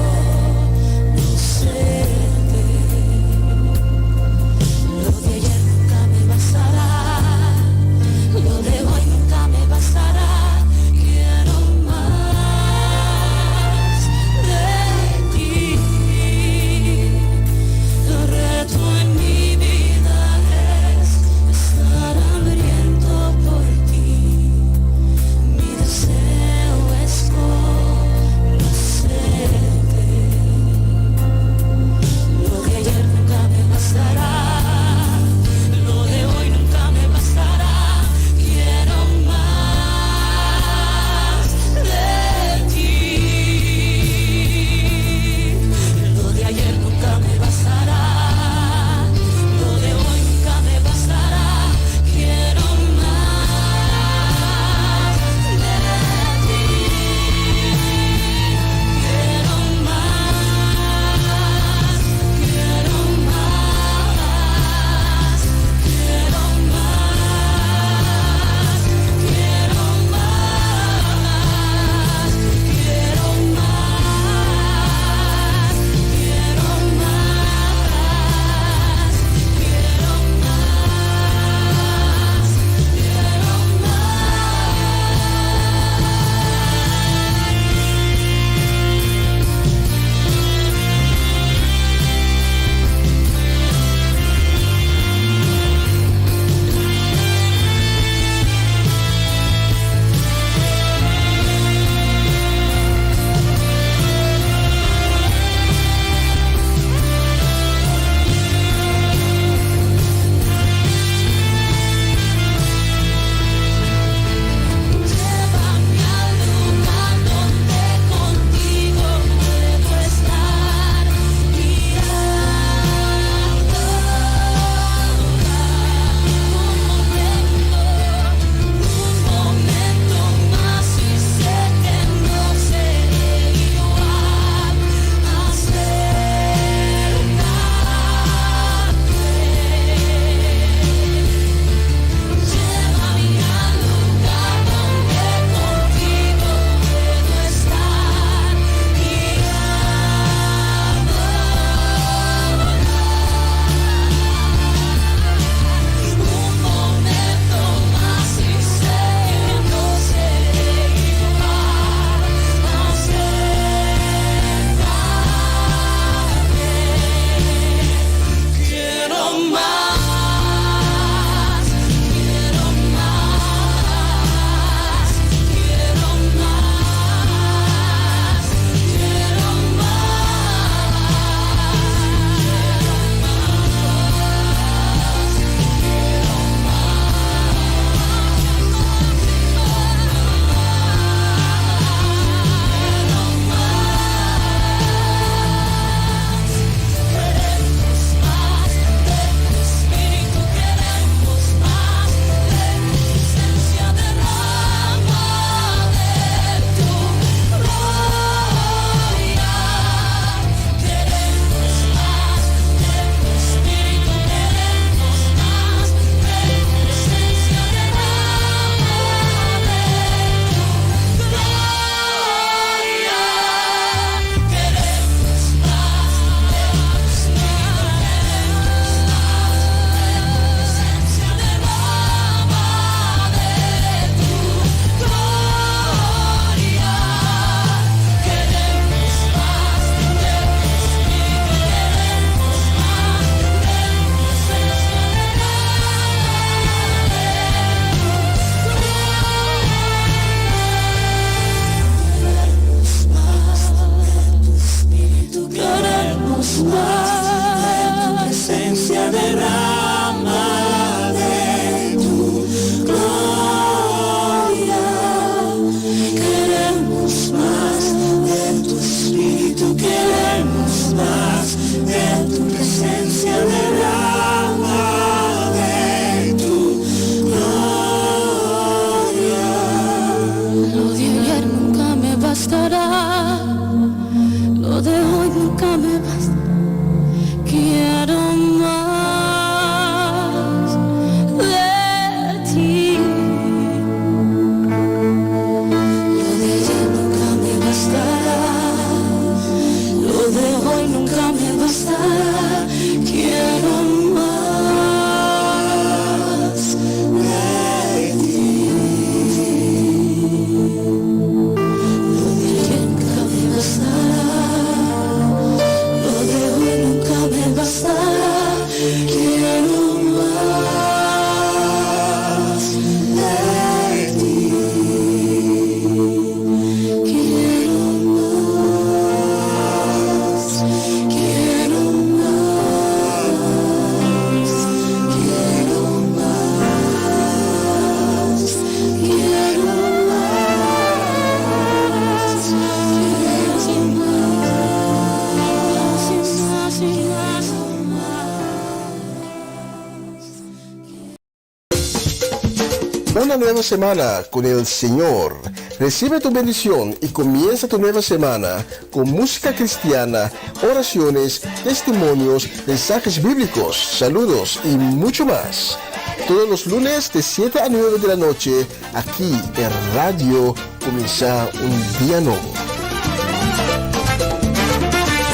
Una nueva semana con el Señor. Recibe tu bendición y comienza tu nueva semana con música cristiana, oraciones, testimonios, mensajes bíblicos, saludos y mucho más. Todos los lunes de 7 a 9 de la noche, aquí en Radio Comienza un Día Nuevo.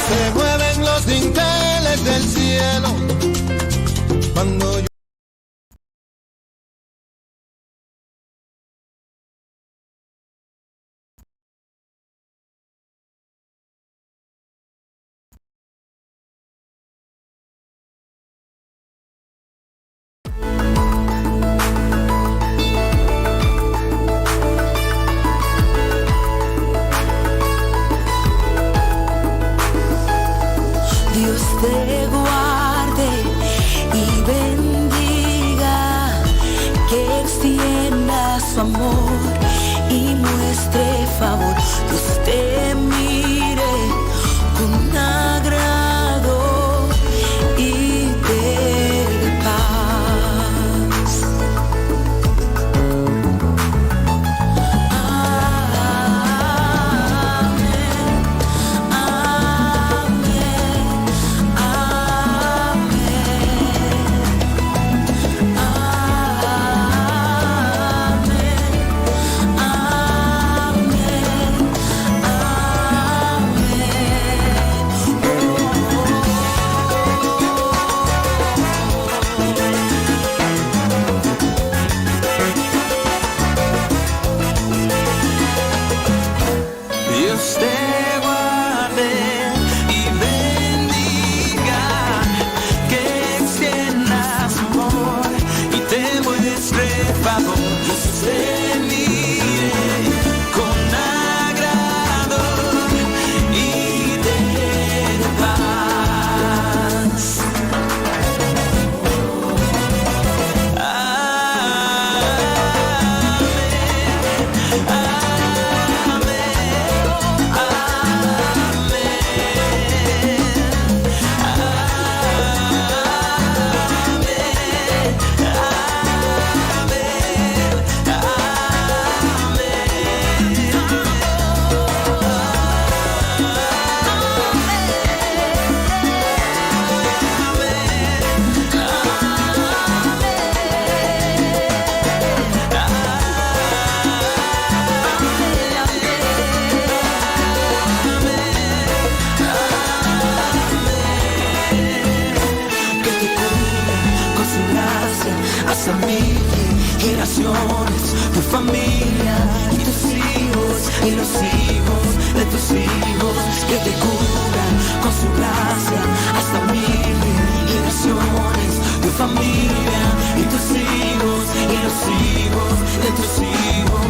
Se mueven los dinteles del cielo cuando yo... Dios te guarde y bendiga, que extienda su amor y muestre favor. Dios te mire con agrado y te dé paz. Dios te guarde y bendiga, que extienda su amor y te muestre favor. Dios te mire con agrado y te dé paz. Que te cubra con su gracia hasta 1000 generaciones, tu familia y tus hijos y los hijos de tus hijos. Que te cubra con su gracia hasta 1000 generaciones, tu familia y tus hijos y los hijos de tus hijos.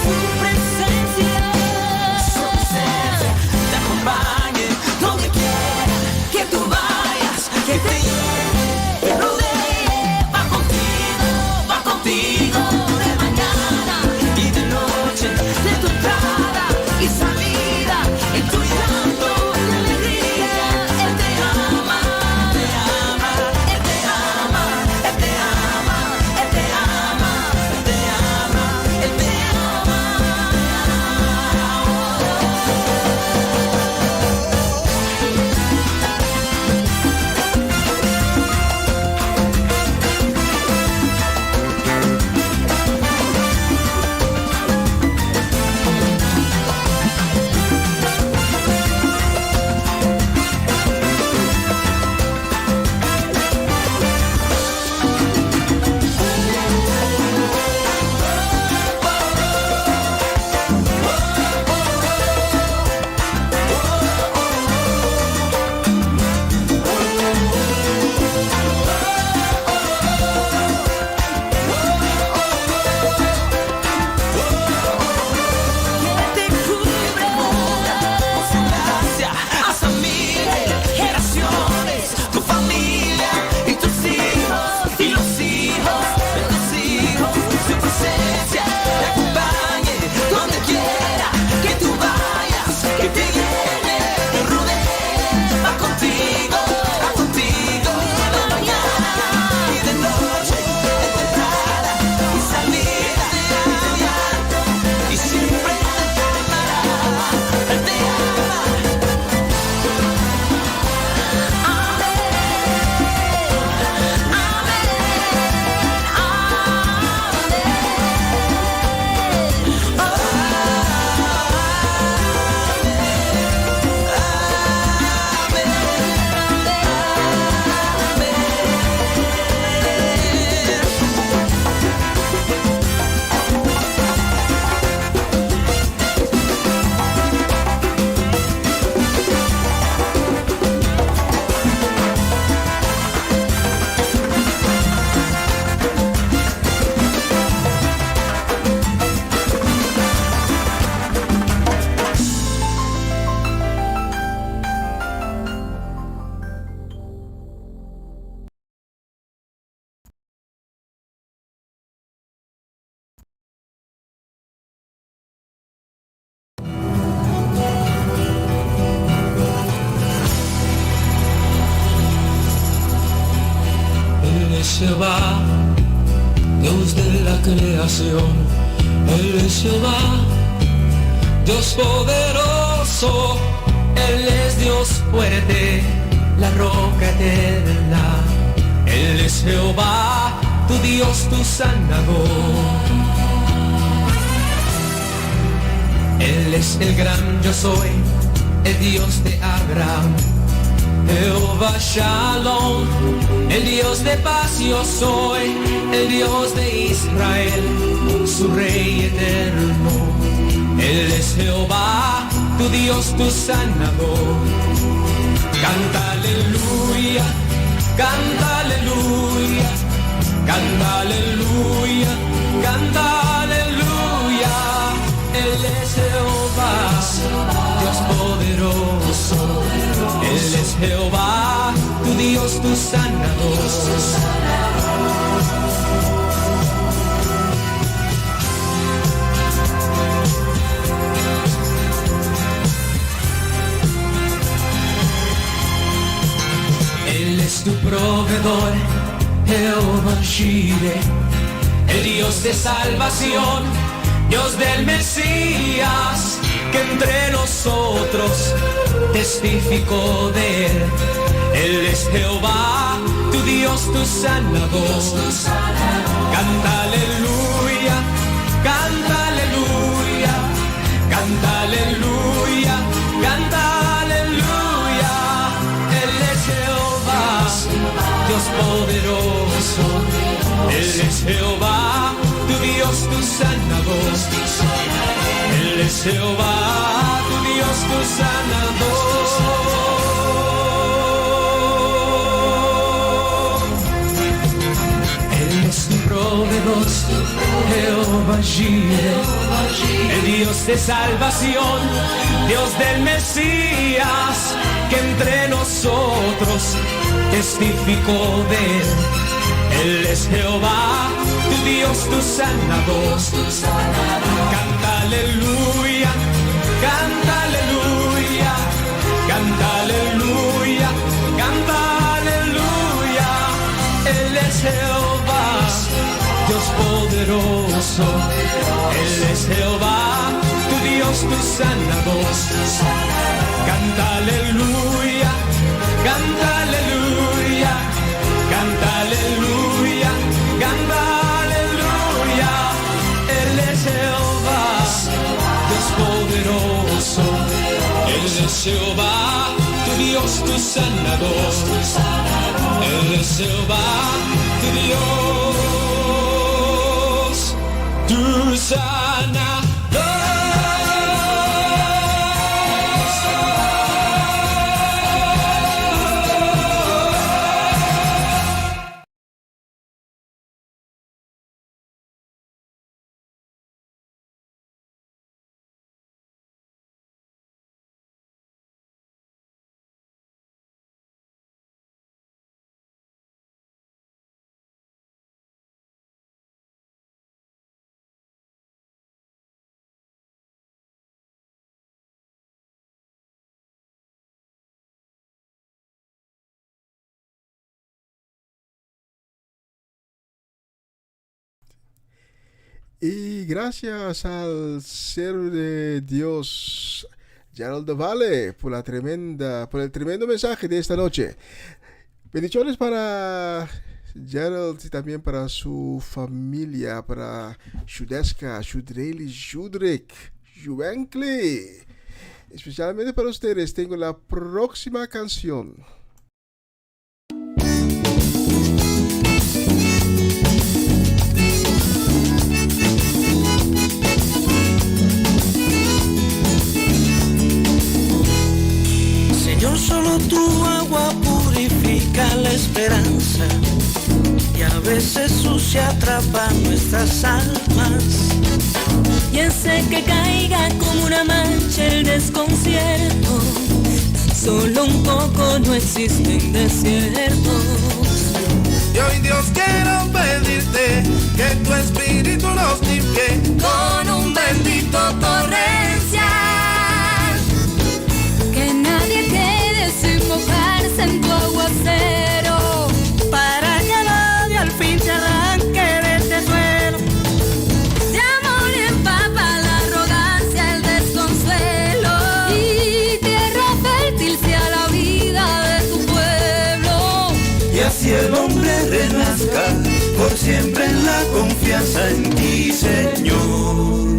Su presencia Te acompañe donde quiera que tú vayas, que te lleve, te rodee, va contigo, va de la creación. Él es Jehová, Dios poderoso. Él es Dios fuerte, la roca eterna. Él es Jehová, tu Dios, tu sanador. Él es el gran yo soy, el Dios de Abraham. Jehová Shalom, el Dios de paz yo soy, el Dios de Israel, su Rey eterno. Él es Jehová, tu Dios, tu sanador. Canta aleluya, canta aleluya, canta aleluya, canta aleluya. Él es Jehová, Dios poderoso. Él es Jehová, tu Dios, tu sanador. Él es tu proveedor, Jehová Jireh, el Dios de salvación, Dios del Mesías, que entre nosotros testificó de él. Él es Jehová, tu Dios, tu sanador. Canta aleluya, canta aleluya, canta aleluya, canta aleluya. Él es Jehová, Dios poderoso. Él es Jehová, tu Dios, tu sanador. Él es Jehová, tu Dios, tu sanador. Él es tu proveedor, Jehová Jireh, el Dios de salvación, Dios del Mesías, que entre nosotros testificó de él. Él es Jehová, tu Dios, tu sanador. Canta aleluya, canta aleluya, canta aleluya, canta aleluya. Él es Jehová, Dios poderoso. Él es Jehová, tu Dios, tu sanador. Canta aleluya, canta aleluya, canta aleluya, canta aleluya. Él es Jehová, Dios poderoso. Él es Jehová, tu Dios, tu sanador. Él es Jehová, tu Dios, tu sanador. Y gracias al ser de Dios, Gerald Valle, por el tremendo mensaje de esta noche. Bendiciones para Gerald y también para su familia, para Shudeska, Shudreli, Shudrik, Juvenkli. Especialmente para ustedes tengo la próxima canción. Señor, solo tu agua purifica la esperanza y a veces sucia atrapa nuestras almas. Y hace que caiga como una mancha el desconcierto. Solo un poco, no existen desiertos. Y hoy Dios quiero pedirte que tu espíritu nos limpie Con un bendito torrencial, que nadie quede sin mojarse en tu aguacero, Para que nadie al fin se arranque de este suelo. confianza en ti, Señor.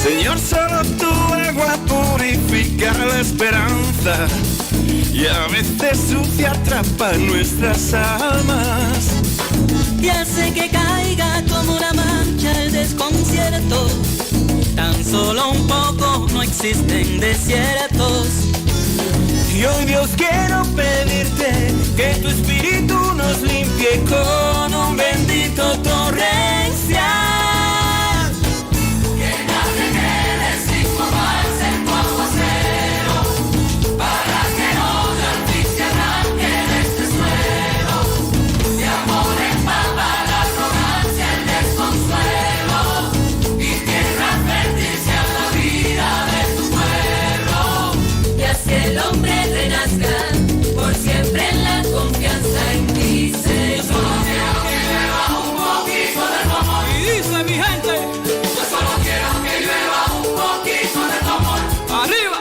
Señor, solo tu agua purifica la esperanza y a veces sucia atrapa nuestras almas y hace que caiga como una mancha el desconcierto. Tan solo un poco, no existen desiertos. Y hoy, Dios, quiero pedirte que tu espíritu nos limpie con un bendito torrencial. El hombre renazca por siempre en la confianza en ti, Señor. Yo solo quiero que llueva un poquito de tu amor. Y dice mi gente, yo solo quiero que llueva un poquito de tu amor. ¡arriba!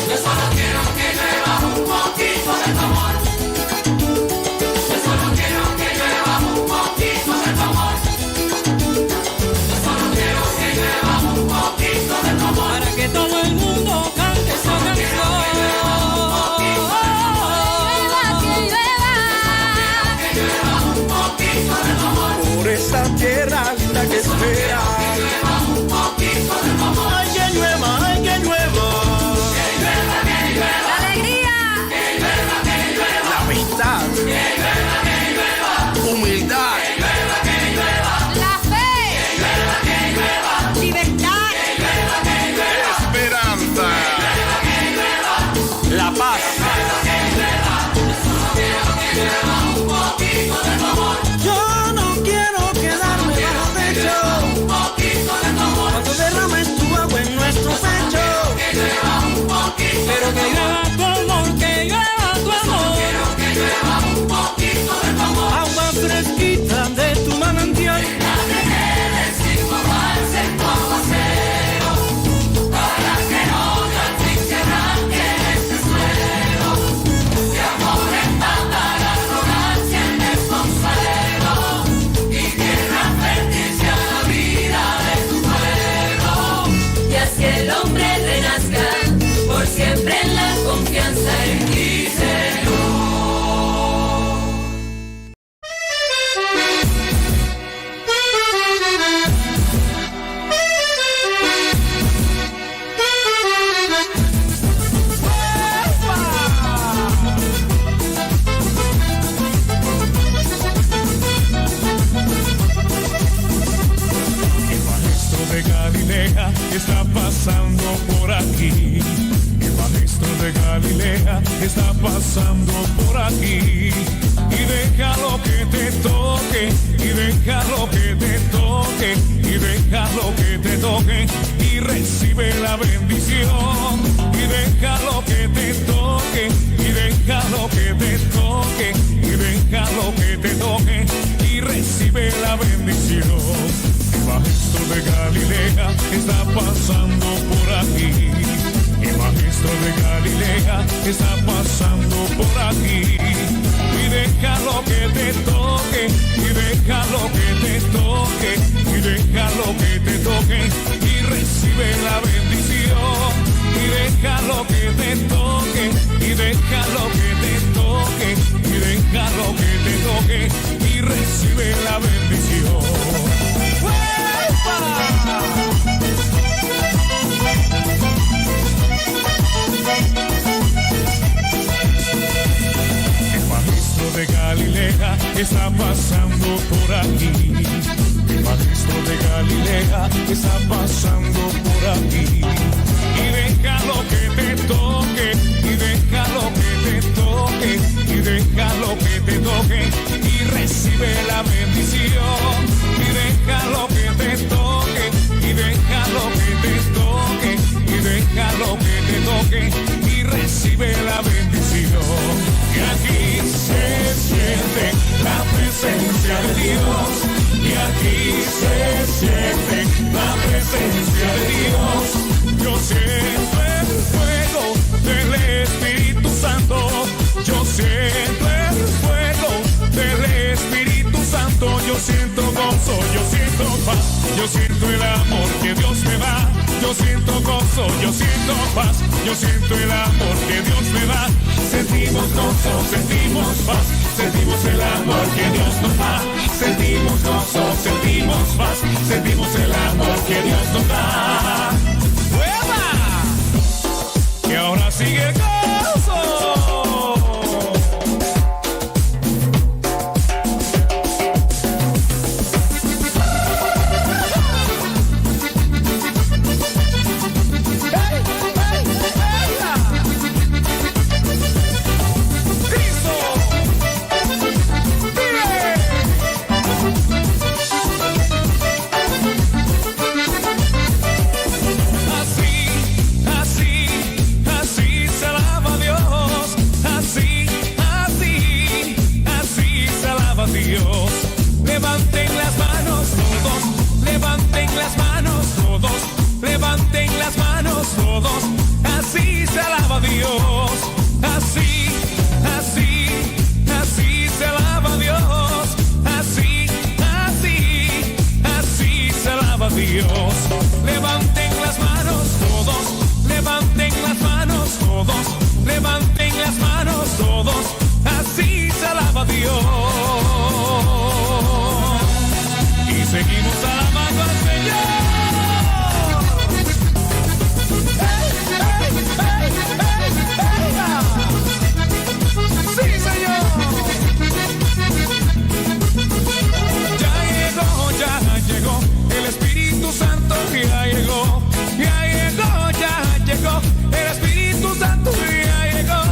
Yo solo quiero que llueva un poquito de tu amor. Yo solo quiero que llueva un poquito de tu amor. Yo solo quiero que llueva un poquito de tu amor. Para que todo el mundo cante esa canción. Por esa tierra linda que espera, ay, que llueva, ay, que llueva, La alegría, la amistad, humildad, la fe, libertad, esperanza, la paz. Yo no quiero quedarme bajo techo cuando derrames tu agua en nuestro pecho. Pero que llueva tu amor, que llueva tu amor. Agua fresquita de tu manantial. y haz que el hombre renazca por siempre en la confianza en ti, Señor. De Galilea está pasando por aquí. El maestro de Galilea está pasando por aquí. Y déjalo que te toque, y déjalo que te toque, y déjalo que te toque, y recibe la bendición. Y déjalo que te toque, y déjalo que te toque, y déjalo que te toque, y recibe la bendición. El maestro de Galilea está pasando por aquí. El maestro de Galilea está pasando por aquí. Y déjalo que te toque, y déjalo que te toque, y déjalo que te toque, y recibe la bendición. Y déjalo que te toque, y déjalo que te toque, y déjalo que te toque, y recibe la bendición. El maestro de Galilea está pasando por aquí. El maestro de Galilea está pasando por aquí. Y déjalo que te toque, y déjalo que te toque, y déjalo que te toque, y recibe la bendición. Y déjalo que te toque, y déjalo que te toque, y déjalo que te toque, y recibe la bendición. Y aquí se siente la presencia de Dios. Y aquí se siente la presencia de Dios. Yo siento el fuego. paz, yo siento el amor que Dios me da. Yo siento gozo, yo siento paz, yo siento el amor que Dios me da. Sentimos gozo, sentimos paz, sentimos el amor que Dios nos da. Sentimos gozo, sentimos paz, sentimos el amor que Dios nos da. ¡Hueva! Que ahora sigue el gozo. Levanten las manos todos, levanten las manos todos, levanten las manos todos, así se alaba Dios, así, así, así se alaba Dios, así, así, así se alaba Dios. Levanten las manos todos, levanten las manos todos, levanten las manos todos, así se alaba Dios. Y seguimos alabando al Señor. ¡Sí, Señor! Ya llegó, el Espíritu Santo ya llegó, ya llegó, el Espíritu Santo ya llegó.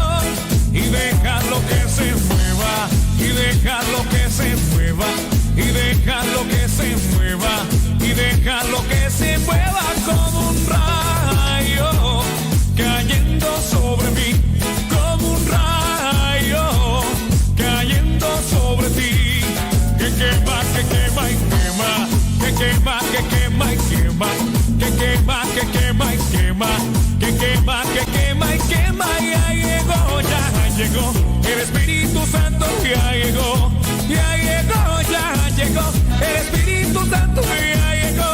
Y dejarlo que se mueva, y dejarlo que se mueva, y dejarlo que se mueva, y dejarlo que se mueva como un rayo cayendo sobre mí, como un rayo cayendo sobre ti, que quema, que quema y quema, que quema, que quema y quema, que quema, que quema y quema, que quema, que quema y quema. Ya llegó, el Espíritu Santo ya llegó, ya llegó, ya llegó, el Espíritu Santo ya llegó.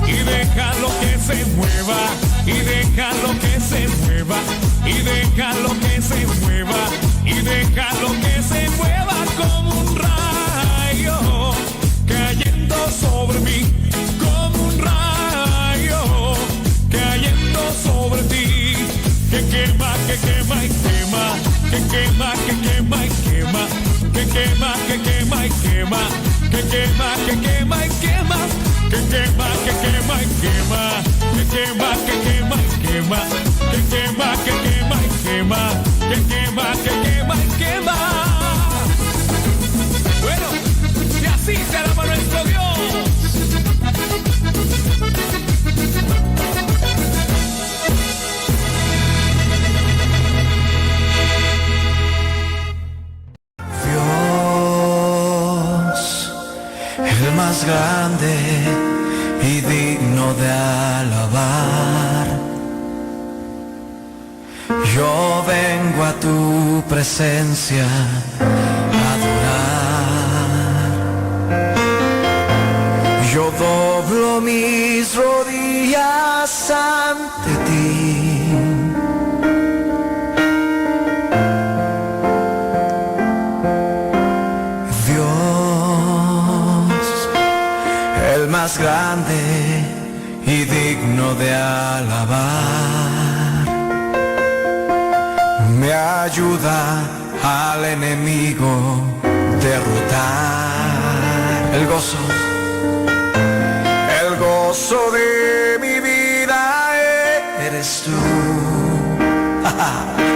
Y dejarlo que se mueva, y dejarlo que se mueva, y dejarlo que se mueva, y dejarlo que se mueva como un rayo cayendo sobre mí, como un rayo cayendo sobre ti, que quema, que quema y quema, que quema, que quema y quema, que quema, que quema y quema, que quema, que quema y quema, que quema, que quema y quema, que quema, que quema y quema, que quema, que quema y quema, que quema, que quema y quema. Bueno, y así se alaba nuestro Dios. El más grande y digno de alabar. Yo vengo a tu presencia a adorar. Yo doblo mis rodillas ante ti. Más grande y digno de alabar, me ayuda al enemigo derrotar. El gozo de mi vida eres tú.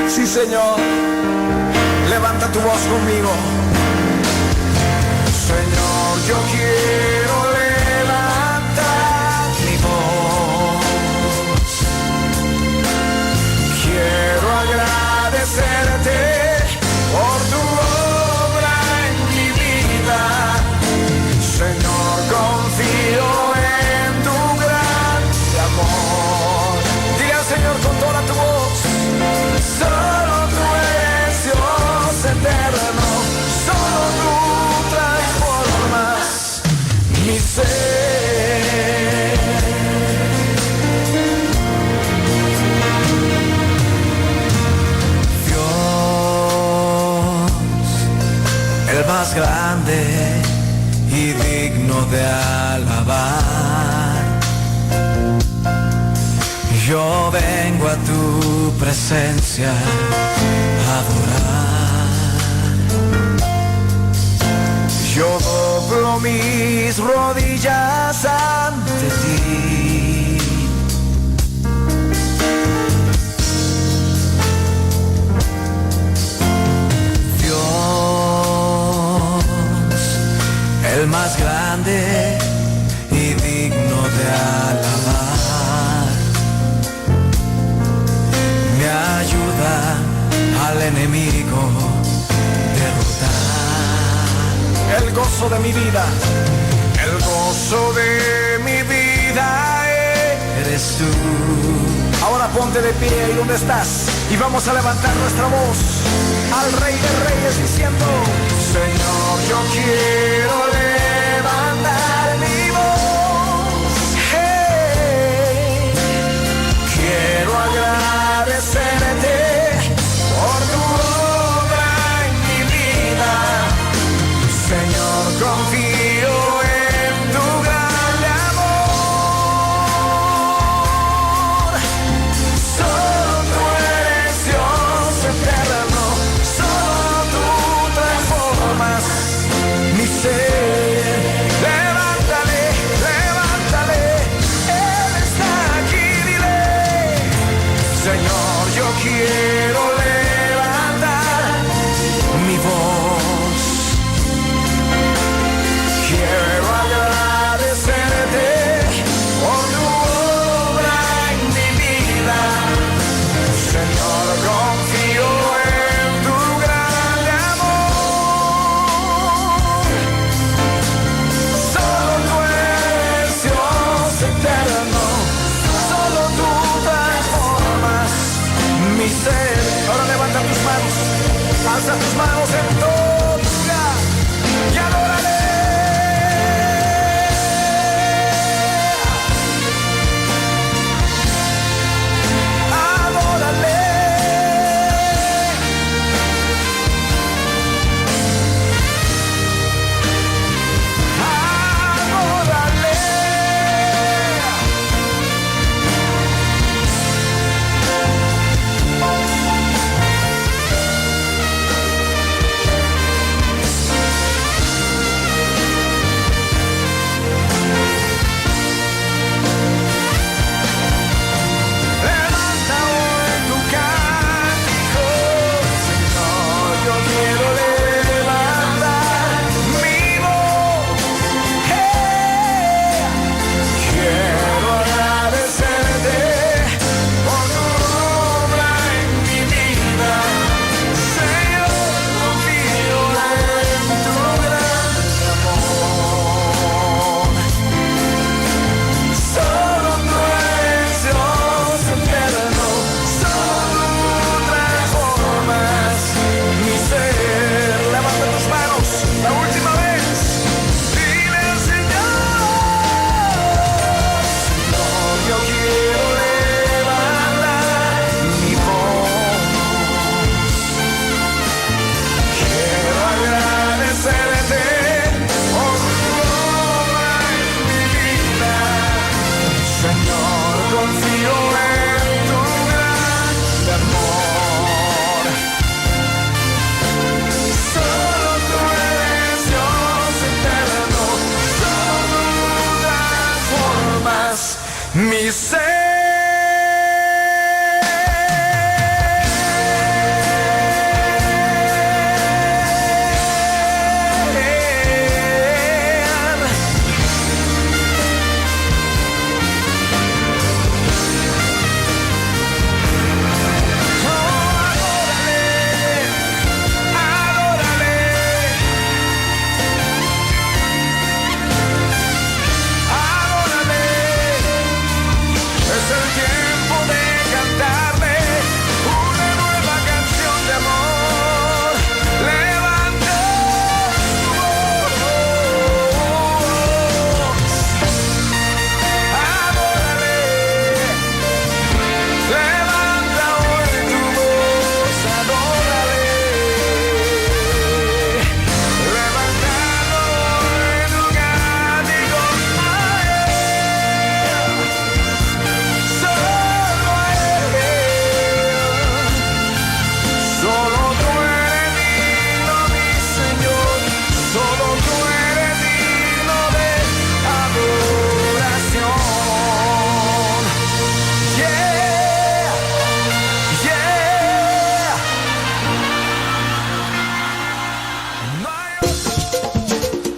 Sí, Señor, levanta tu voz conmigo. Señor, yo quiero levantar mi voz. Quiero agradecerte por tu obra en mi vida. Señor, confío en tu gran amor. Diga al Señor con toda tu voz. Solo tú eres Dios eterno. Solo tú transformas más grande y digno de alabar. Yo vengo a tu presencia a adorar. Yo doblo mis rodillas ante ti. Dios, el más grande y digno de alabar, me ayuda al enemigo derrotar. El gozo de mi vida, el gozo de mi vida eres tú. Ahora ponte de pie y donde estás y vamos a levantar nuestra voz al Rey de Reyes diciendo: Señor, yo quiero levantar mi voz. Hey, quiero agradecerte por tu obra en mi vida. Señor, confío en tu gran amor. Solo tú eres Dios eterno, solo tú transformas mi ser. Levántale, levántale, Él está aquí, dile: Señor, yo quiero levantar mi voz. Quiero agradecerte por tu obra en mi vida. Señor, confío en tu gran amor. Solo tú eres Dios eterno, solo tú transformas mi ser. Ahora levanta tus manos, alza tus manos en todo lugar y adórale. Adórale. Adórale.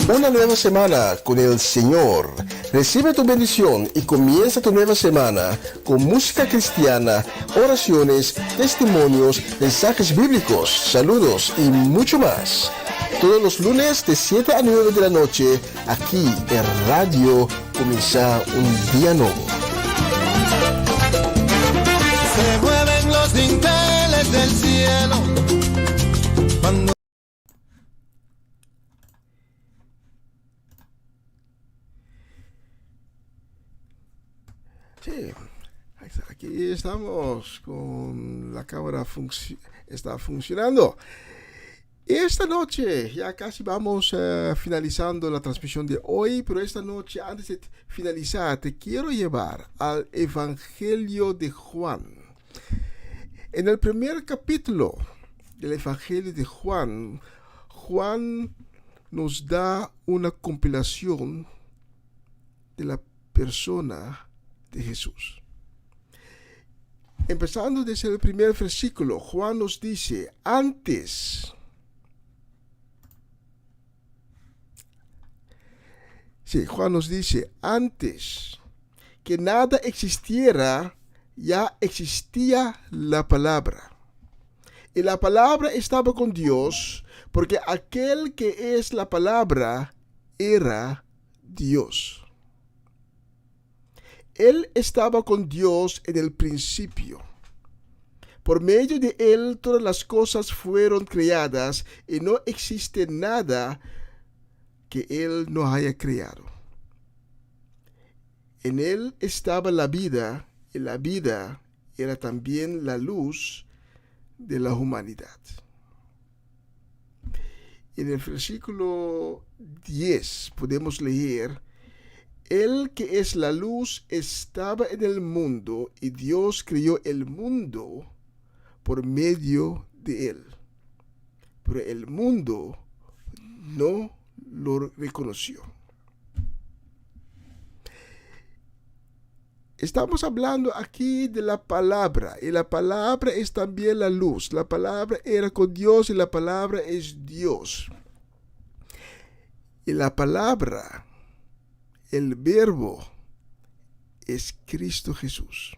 Una nueva semana con el Señor. Recibe tu bendición y comienza tu nueva semana con música cristiana, oraciones, testimonios, mensajes bíblicos, saludos y mucho más. Todos los lunes de 7 a 9 de la noche, aquí en Radio Comienza un Día Nuevo. Se mueven los dinteles del cielo cuando Sí, aquí estamos con la cámara está funcionando. Esta noche ya casi vamos finalizando la transmisión de hoy, pero esta noche antes de finalizar te quiero llevar al Evangelio de Juan. En el primer capítulo del Evangelio de Juan, Juan nos da una compilación de la persona de Jesús. Empezando desde el primer versículo, Juan nos dice, Juan nos dice, antes que nada existiera, ya existía la palabra. Y la palabra estaba con Dios, porque aquel que es la palabra era Dios. Él estaba con Dios en el principio. Por medio de Él todas las cosas fueron creadas y no existe nada que Él no haya creado. En Él estaba la vida y la vida era también la luz de la humanidad. En el versículo 10 podemos leer, Él que es la luz estaba en el mundo y Dios creó el mundo por medio de Él. Pero el mundo no lo reconoció. Estamos hablando aquí de la palabra y la palabra es también la luz. La palabra era con Dios y la palabra es Dios. Y la palabra, el verbo, es Cristo Jesús.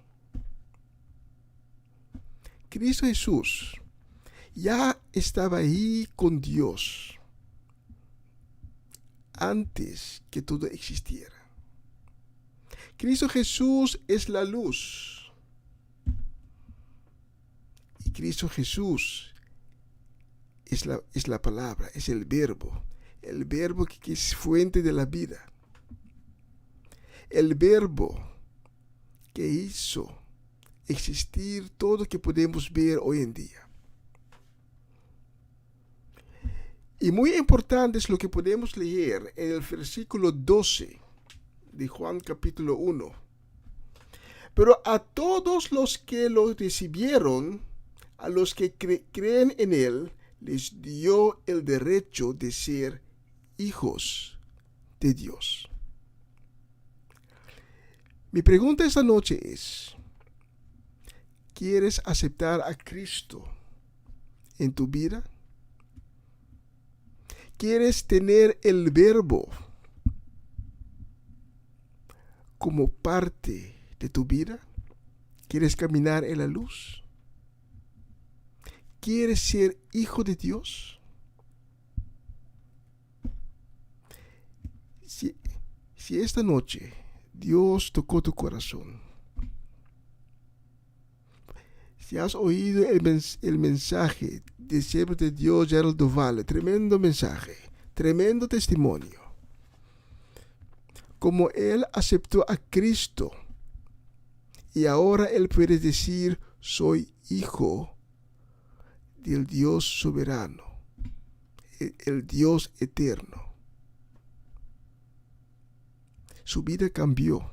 Cristo Jesús ya estaba ahí con Dios antes que todo existiera. Cristo Jesús es la luz. Y Cristo Jesús es la palabra, es el verbo que es fuente de la vida. El verbo que hizo existir todo lo que podemos ver hoy en día. Y muy importante es lo que podemos leer en el versículo 12 de Juan capítulo 1. Pero a todos los que lo recibieron, a los que creen en Él, les dio el derecho de ser hijos de Dios. Mi pregunta esta noche es, ¿quieres aceptar a Cristo en tu vida? ¿Quieres tener el verbo como parte de tu vida? ¿Quieres caminar en la luz? ¿Quieres ser hijo de Dios? Si esta noche Dios tocó tu corazón, si has oído el mensaje de siervo de Dios, Gerald Duval, tremendo mensaje, tremendo testimonio, como Él aceptó a Cristo y ahora Él puede decir, soy hijo del Dios soberano, el Dios eterno. Su vida cambió.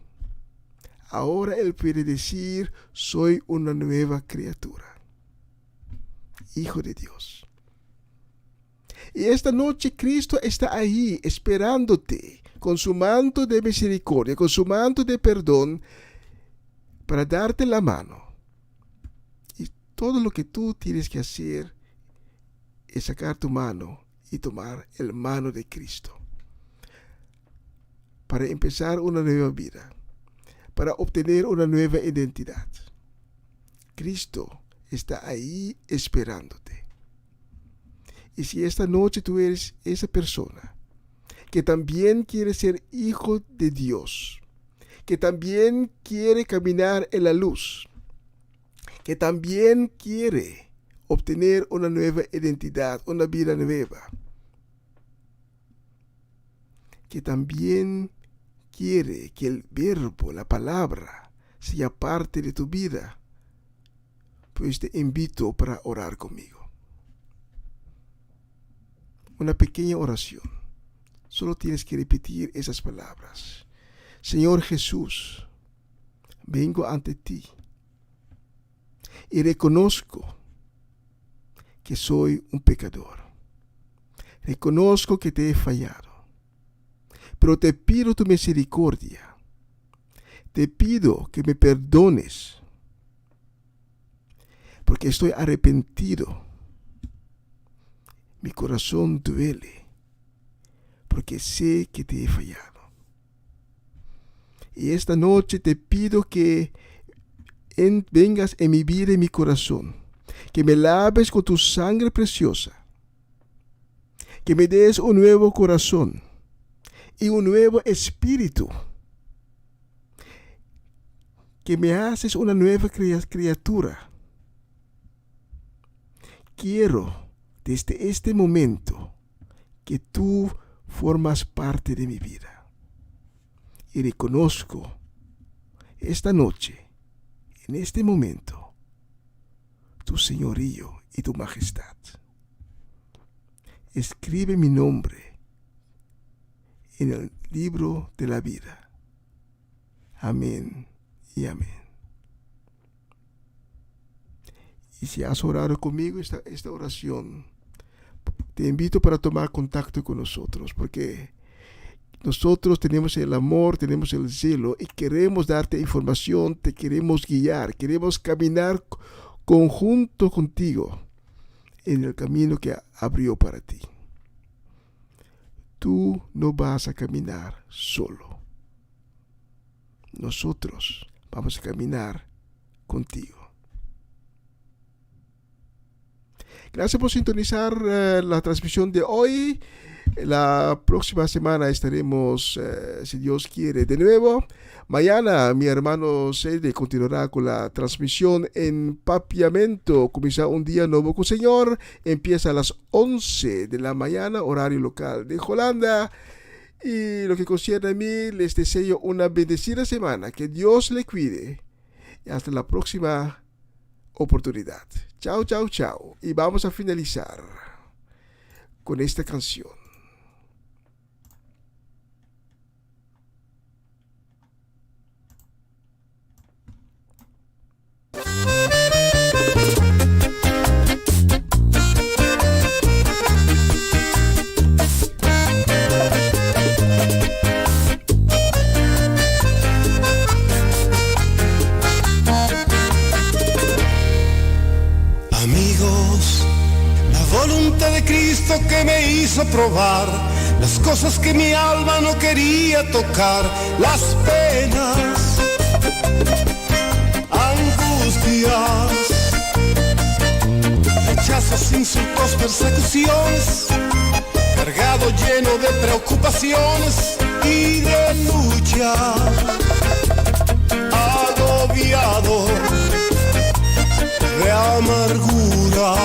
Ahora Él puede decir, soy una nueva criatura, hijo de Dios. Y esta noche Cristo está ahí esperándote con su manto de misericordia, con su manto de perdón, para darte la mano. Y todo lo que tú tienes que hacer es sacar tu mano y tomar el mano de Cristo. para empezar una nueva vida, para obtener una nueva identidad. Cristo está ahí esperándote. Y si esta noche tú eres esa persona que también quiere ser hijo de Dios, que también quiere caminar en la luz, que también quiere obtener una nueva identidad, una vida nueva, que también quiere que el verbo, la palabra, sea parte de tu vida, pues te invito para orar conmigo. Una pequeña oración. Solo tienes que repetir esas palabras. Señor Jesús, vengo ante ti y reconozco que soy un pecador. Reconozco que te he fallado, pero te pido tu misericordia. Te pido que me perdones, porque estoy arrepentido. Mi corazón duele, porque sé que te he fallado. Y esta noche te pido que vengas en mi vida y mi corazón, que me laves con tu sangre preciosa, que me des un nuevo corazón y un nuevo espíritu, que me haces una nueva criatura. Quiero desde este momento que tú formas parte de mi vida. Y reconozco esta noche, en este momento, tu señorío y tu majestad. Escribe mi nombre en el libro de la vida. Amén y amén. Y si has orado conmigo esta oración, te invito para tomar contacto con nosotros, porque nosotros tenemos el amor, tenemos el celo y queremos darte información, te queremos guiar, queremos caminar conjunto contigo en el camino que abrió para ti. Tú no vas a caminar solo. Nosotros vamos a caminar contigo. Gracias por sintonizar la transmisión de hoy. La próxima semana estaremos, si Dios quiere, de nuevo. Mañana mi hermano Cede continuará con la transmisión en Papiamento. Comienza un día nuevo con el Señor. Empieza a las 11 de la mañana, horario local de Holanda. Y lo que concierne a mí, les deseo una bendecida semana. Que Dios le cuide. Y hasta la próxima oportunidad. Chao, chao, chao. Y vamos a finalizar con esta canción. Cristo que me hizo probar las cosas que mi alma no quería tocar, las penas, angustias, rechazos, insultos, persecuciones, cargado lleno de preocupaciones y de lucha, agobiado de amargura.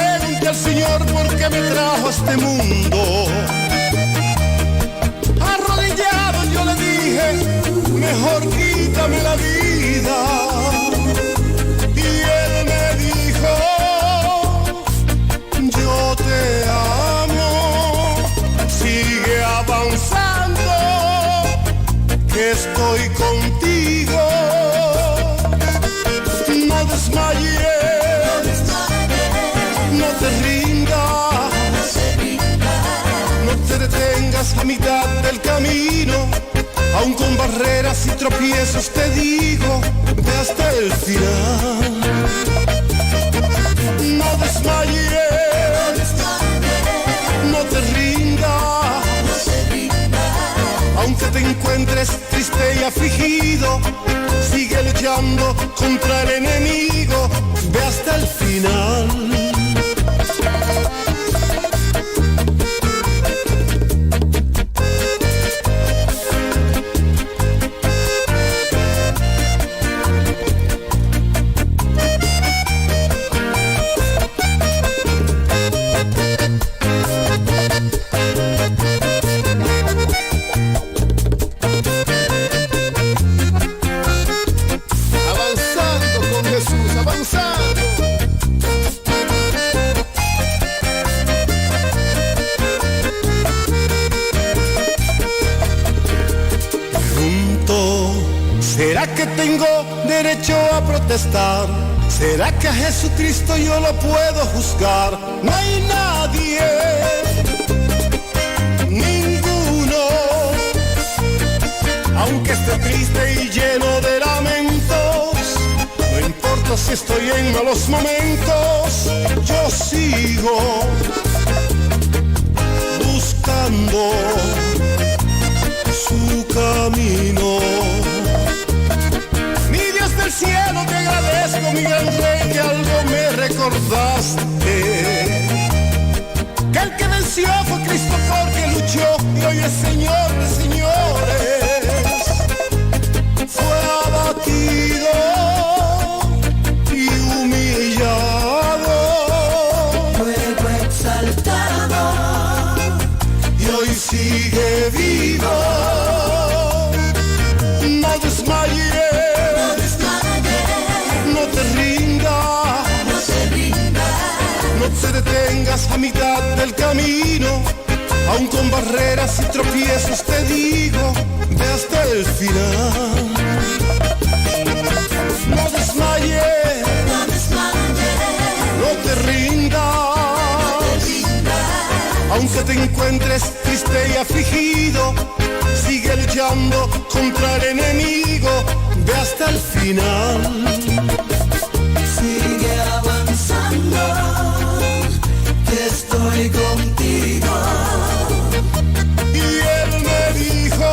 Pregunté al Señor por qué me trajo a este mundo. Arrodillado yo le dije, mejor quítame la vida. Y Él me dijo, yo te amo, sigue avanzando, que estoy contigo. No desmayes. No te rindas, no te detengas a mitad del camino, aun con barreras y tropiezos te digo, ve hasta el final. No desmayes, no te rindas, te encuentres triste y afligido, sigue luchando contra el enemigo, ve hasta el final. ¿Será que tengo derecho a protestar? ¿Será que a Jesucristo yo lo puedo juzgar? No hay nadie, ninguno, aunque esté triste y lleno de lamentos. No importa si estoy en malos momentos, yo sigo buscando su camino. Del cielo te agradezco, mi gran rey, que algo me recordaste, que el que venció fue Cristo porque luchó y hoy es Señor de señores. Fue abatido y humillado, luego exaltado y hoy sigue vivo. No desmayes, no te detengas a mitad del camino, aun con barreras y tropiezos te digo, ve hasta el final. No desmayes, no te rindas, aunque te encuentres triste y afligido, sigue luchando contra el enemigo, ve hasta el final. Sigue avanzando, que estoy contigo. Y él me dijo,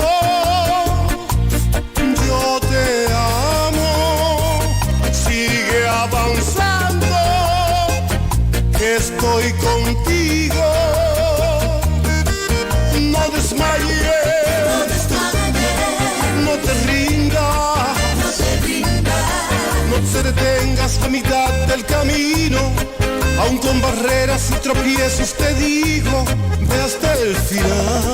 yo te amo. Sigue avanzando, que estoy contigo. No desmayes, no te rindas, no te detengas a mitad del camino, aun con barreras y tropiezos te digo, ve hasta el final.